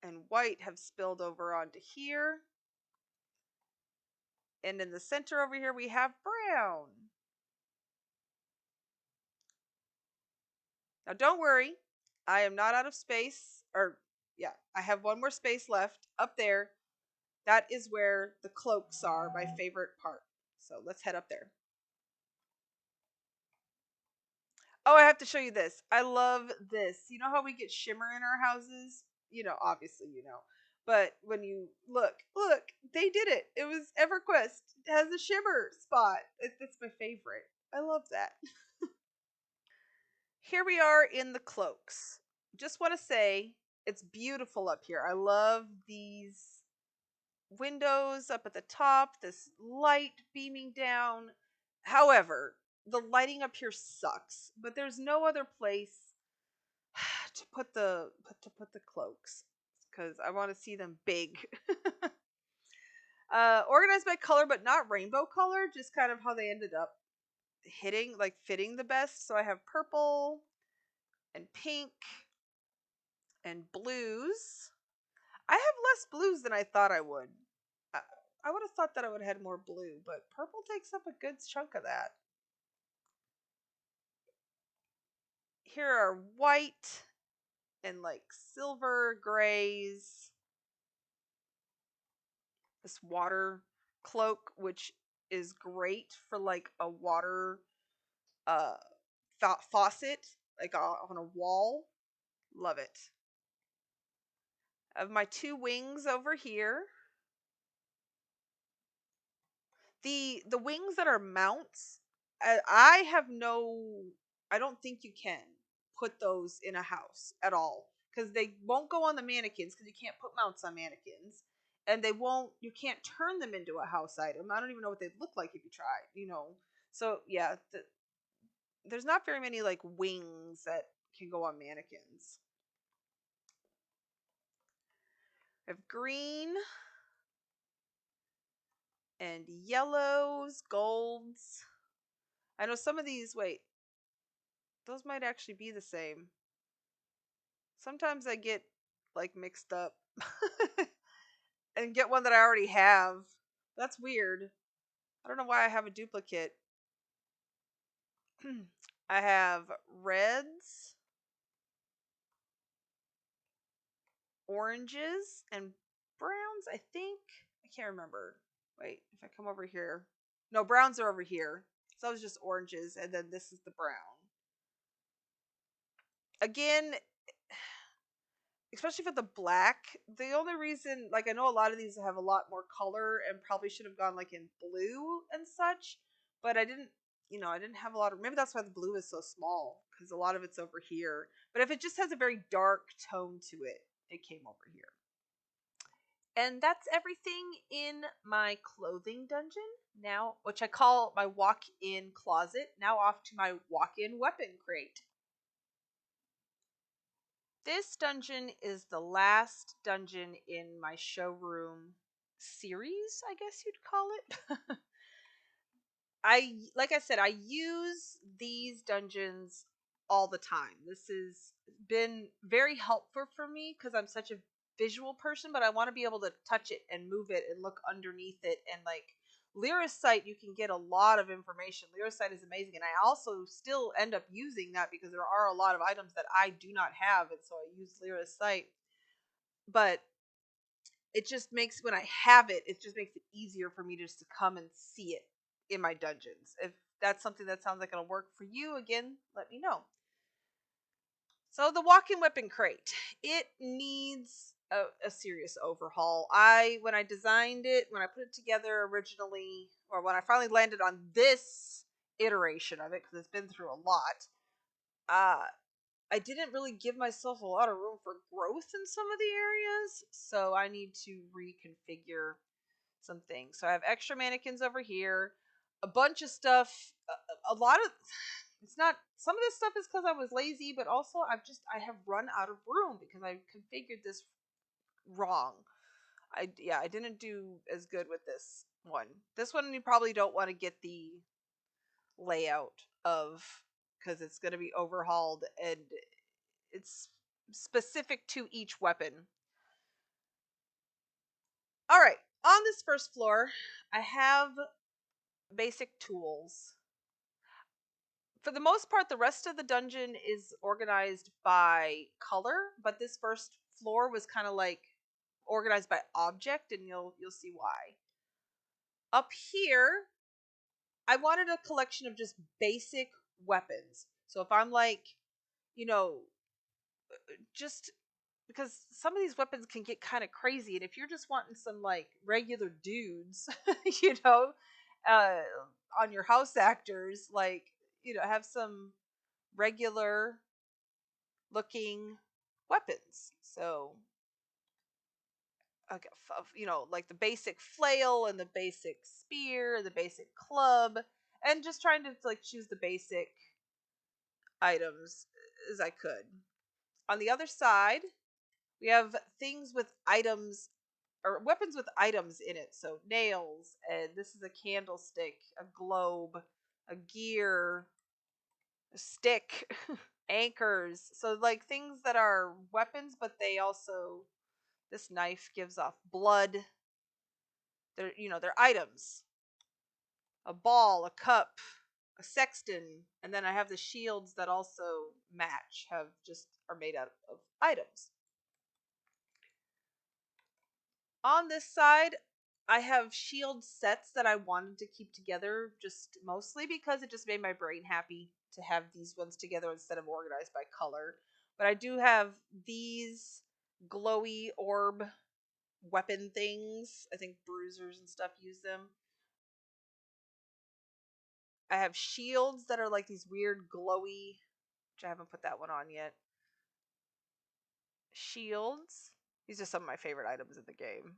and white have spilled over onto here. And in the center over here we have brown. Now don't worry, I am not out of space. I have one more space left up there. That is where the cloaks are, my favorite part. So let's head up there. Oh, I have to show you this. I love this. You know how we get shimmer in our houses? Obviously you know. But when you look, they did it. It was EverQuest. It has a shimmer spot. It's my favorite. I love that. Here we are in the cloaks. Just want to say it's beautiful up here. I love these windows up at the top, this light beaming down. However, the lighting up here sucks, but there's no other place to put the cloaks because I want to see them big. Organized by color, but not rainbow color, just kind of how they ended up fitting the best. So I have purple and pink and blues. I have less blues than I thought I would. I would have thought that I would have had more blue, but purple takes up a good chunk of that. Here are white and silver grays. This water cloak, which is great for a water uh faucet, on a wall. Love it. I have my two wings over here. The wings that are mounts, I have no, I don't think you can put those in a house at all because they won't go on the mannequins because you can't put mounts on mannequins, and you can't turn them into a house item. I don't even know what they'd look like if you tried. So yeah, there's not very many wings that can go on mannequins. I have green and yellows, golds. I know some of these, wait, those might actually be the same. Sometimes I get mixed up and get one that I already have. That's weird. I don't know why I have a duplicate. I have reds, oranges, and browns, I think. I can't remember. Wait, if I come over here. No, browns are over here. So it was just oranges, and then this is the brown. Again, especially for the black, the only reason, I know a lot of these have a lot more color and probably should have gone in blue and such, but I didn't have a lot of, maybe that's why the blue is so small, because a lot of it's over here. But if it just has a very dark tone to it, it came over here. And that's everything in my clothing dungeon now, which I call my walk-in closet. Now off to my walk-in weapon crate. This dungeon is the last dungeon in my showroom series, I guess you'd call it. Like I said, I use these dungeons all the time. This has been very helpful for me because I'm such a visual person, but I want to be able to touch it and move it and look underneath it. And like Lyra's site, you can get a lot of information. Lyra's site is amazing, and I also still end up using that because there are a lot of items that I do not have, and so I use Lyra's site. But it just makes, when I have it, it just makes it easier for me just to come and see it in my dungeons. If that's something that sounds like it'll work for you, again, let me know. So the walk-in weapon crate, it needs a serious overhaul. When I designed it, when I put it together originally, or when I finally landed on this iteration of it, because it's been through a lot, I didn't really give myself a lot of room for growth in some of the areas, so I need to reconfigure some things. So I have extra mannequins over here, a bunch of stuff, a lot of, it's not, some of this stuff is because I was lazy, but also I have run out of room because I configured this wrong. I didn't do as good with this one. This one you probably don't want to get the layout of, because it's going to be overhauled and it's specific to each weapon. All right, on this first floor, I have basic tools. For the most part, the rest of the dungeon is organized by color, but this first floor was kind of like organized by object, and you'll see why. Up here, I wanted a collection of just basic weapons. So if I'm like, you know, just because some of these weapons can get kind of crazy, and if you're just wanting some like regular dudes, you know, uh, on your house actors, like, have some regular looking weapons. So, like the basic flail and the basic spear, the basic club, and just trying to like choose the basic items as I could. On the other side, we have things with items or weapons with items in it. So nails, and this is a candlestick, a globe, a gear, a stick, anchors. So like things that are weapons, but they also, this knife gives off blood. They're items. A ball, a cup, a sexton, and then I have the shields that also match, are made out of items. On this side, I have shield sets that I wanted to keep together, just mostly because it just made my brain happy to have these ones together instead of organized by color. But I do have these glowy orb weapon things. I think bruisers and stuff use them. I have shields that are like these weird glowy, which I haven't put that one on yet. Shields. These are some of my favorite items in the game.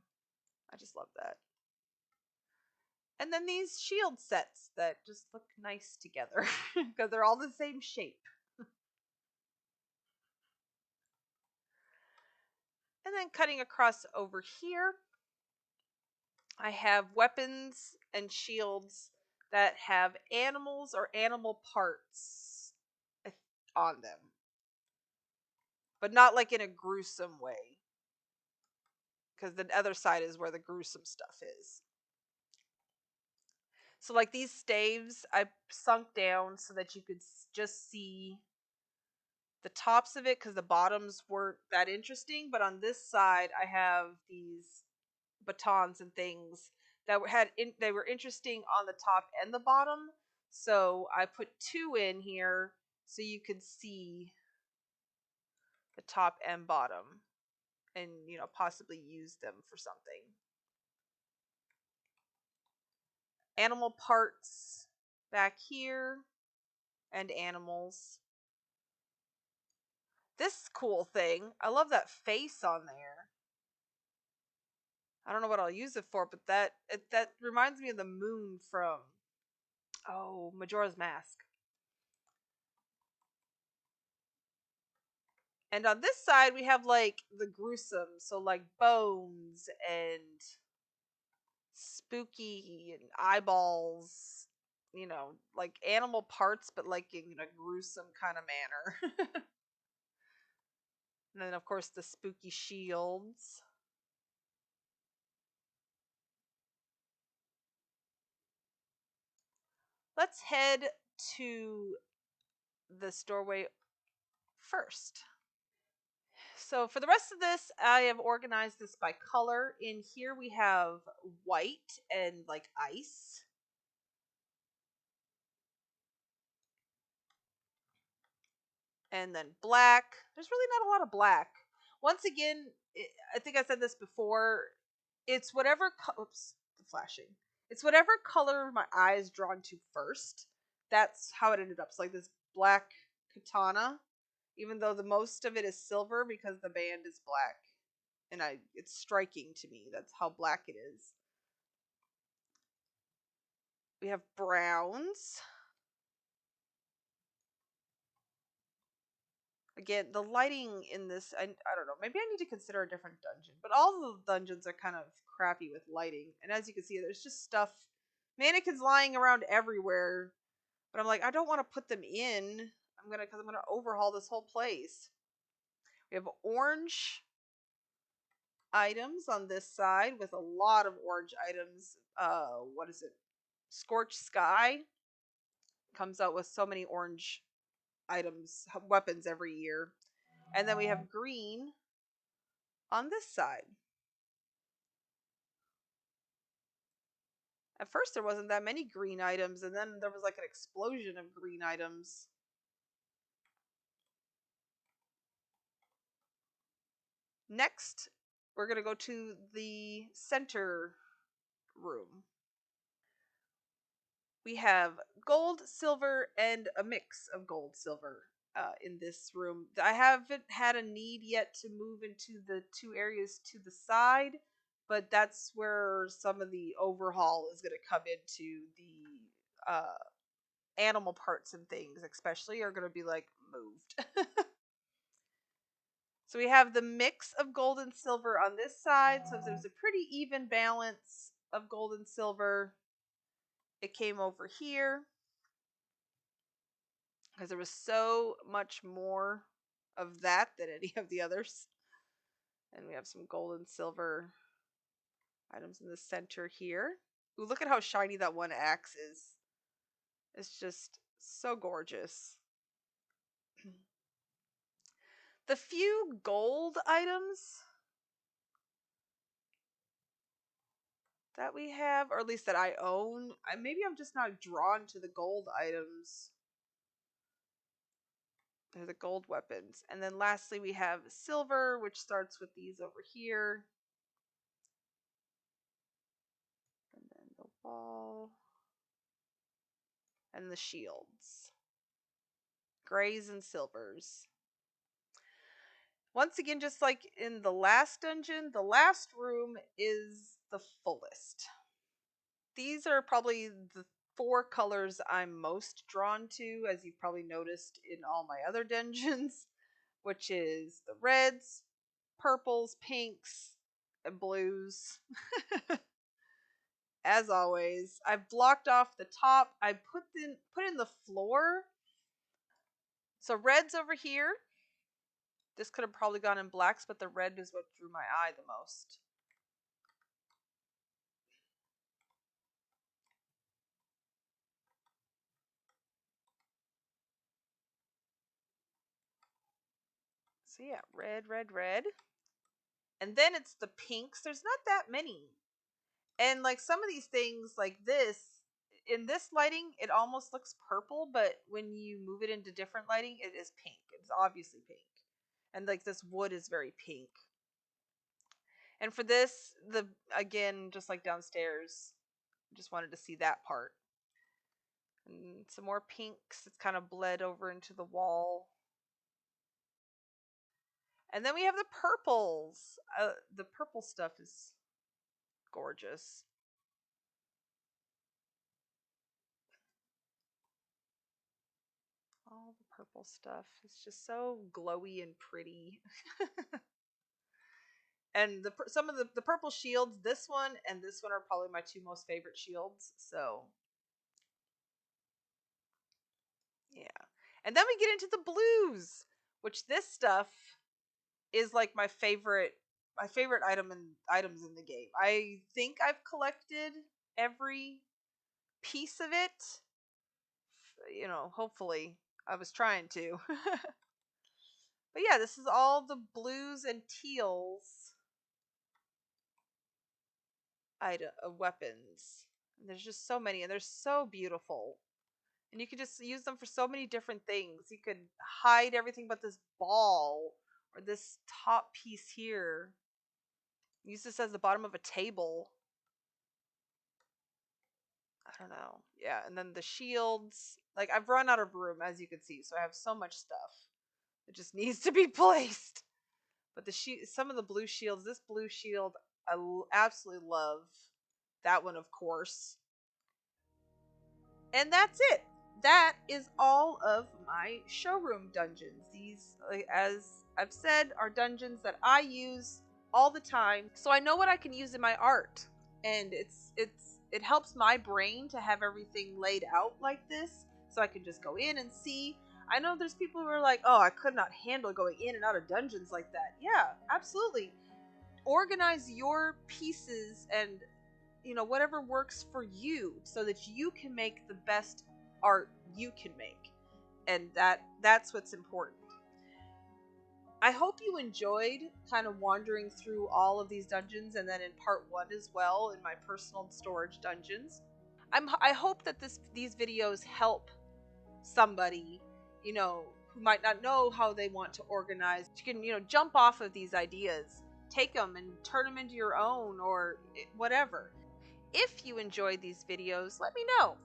I just love that. And then these shield sets that just look nice together because they're all the same shape. And then cutting across over here, I have weapons and shields that have animals or animal parts on them, but not like in a gruesome way, because the other side is where the gruesome stuff is. So like these staves, I sunk down so that you could just see the tops of it because the bottoms weren't that interesting. But on this side, I have these batons and things that they were interesting on the top and the bottom. So I put two in here so you could see the top and bottom, and possibly use them for something. Animal parts back here and animals. This cool thing, I love that face on there. I don't know what I'll use it for, but that reminds me of the moon from Majora's Mask. And on this side we have like the gruesome, so like bones and spooky and eyeballs, like animal parts, but like in a gruesome kind of manner. And And then, of course, the spooky shields. Let's head to this doorway first. So for the rest of this, I have organized this by color. In here we have white and like ice. And then black. There's really not a lot of black. Once again, I think I said this before. It's whatever. Oops, the flashing. It's whatever color my eye is drawn to first. That's how it ended up. So like this black katana, even though the most of it is silver because the band is black, and it's striking to me. That's how black it is. We have browns. Again, the lighting in this, I don't know, maybe I need to consider a different dungeon. But all the dungeons are kind of crappy with lighting. And as you can see, there's just stuff, mannequins lying around everywhere. But I'm like, I don't want to put them in. Because I'm gonna overhaul this whole place. We have orange items on this side with a lot of orange items. What is it? Scorched Sky comes out with so many orange items, weapons every year. And then we have green on this side. At first there wasn't that many green items, and then there was like an explosion of green items. Next, we're going to go to the center room. We have gold, silver, and a mix of gold, silver in this room. I haven't had a need yet to move into the two areas to the side, but that's where some of the overhaul is going to come into the animal parts and things, especially, are going to be like moved. So we have the mix of gold and silver on this side. So there's a pretty even balance of gold and silver. It came over here because there was so much more of that than any of the others. And we have some gold and silver items in the center here. Ooh, look at how shiny that one axe is. It's just so gorgeous. The few gold items that we have, or at least that I own, maybe I'm just not drawn to the gold items. They're the gold weapons. And then lastly, we have silver, which starts with these over here. And then the wall. And the shields. Grays and silvers. Once again, just like in the last dungeon, the last room is the fullest. These are probably the 4 colors I'm most drawn to, as you've probably noticed in all my other dungeons, which is the reds, purples, pinks, and blues. As always, I've blocked off the top. I put in the floor. So red's over here. This could have probably gone in blacks, but the red is what drew my eye the most. So yeah, red, red, red. And then it's the pinks. There's not that many. And like some of these things like this, in this lighting, it almost looks purple, but when you move it into different lighting, it is pink. It's obviously pink. And like this wood is very pink. And for this, again, just like downstairs, just wanted to see that part. And some more pinks. It's kind of bled over into the wall. And then we have the purples. The purple stuff is gorgeous. All the purple stuff is just so glowy and pretty. And some of the purple shields, this one and this one are probably my 2 most favorite shields. So yeah. And then we get into the blues, which this stuff is like my favorite items in the game. I think I've collected every piece of it. You know, hopefully I was trying to. But yeah, this is all the blues and teals weapons. And there's just so many, and they're so beautiful. And you can just use them for so many different things. You could hide everything but this ball or this top piece here. Use this as the bottom of a table. I don't know. Yeah, and then the shields. Like, I've run out of room, as you can see, so I have so much stuff. It just needs to be placed. But some of the blue shields, this blue shield, I absolutely love. That one, of course. And that's it. That is all of my showroom dungeons. These, as I've said, are dungeons that I use all the time, so I know what I can use in my art. And it helps my brain to have everything laid out like this, so I can just go in and see. I know there's people who are like, oh, I could not handle going in and out of dungeons like that. Yeah, absolutely. Organize your pieces and, you know, whatever works for you so that you can make the best art you can make. And that's what's important. I hope you enjoyed kind of wandering through all of these dungeons, and then in part 1 as well, in my personal storage dungeons. I hope that these videos help somebody, you know, who might not know how they want to organize. You can, you know, jump off of these ideas, take them and turn them into your own, or whatever. If you enjoyed these videos, let me know.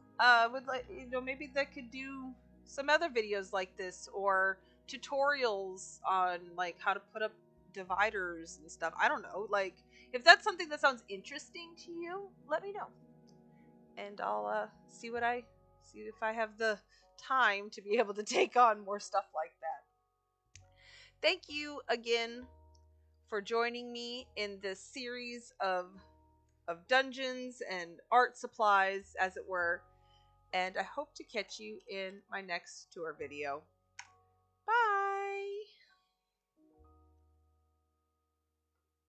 Would like, you know, maybe they could do some other videos like this, or tutorials on like how to put up dividers and stuff. I don't know. Like, if that's something that sounds interesting to you, let me know, and I'll see if I have the time to be able to take on more stuff like that. Thank you again for joining me in this series of dungeons and art supplies, as it were, and I hope to catch you in my next tour video.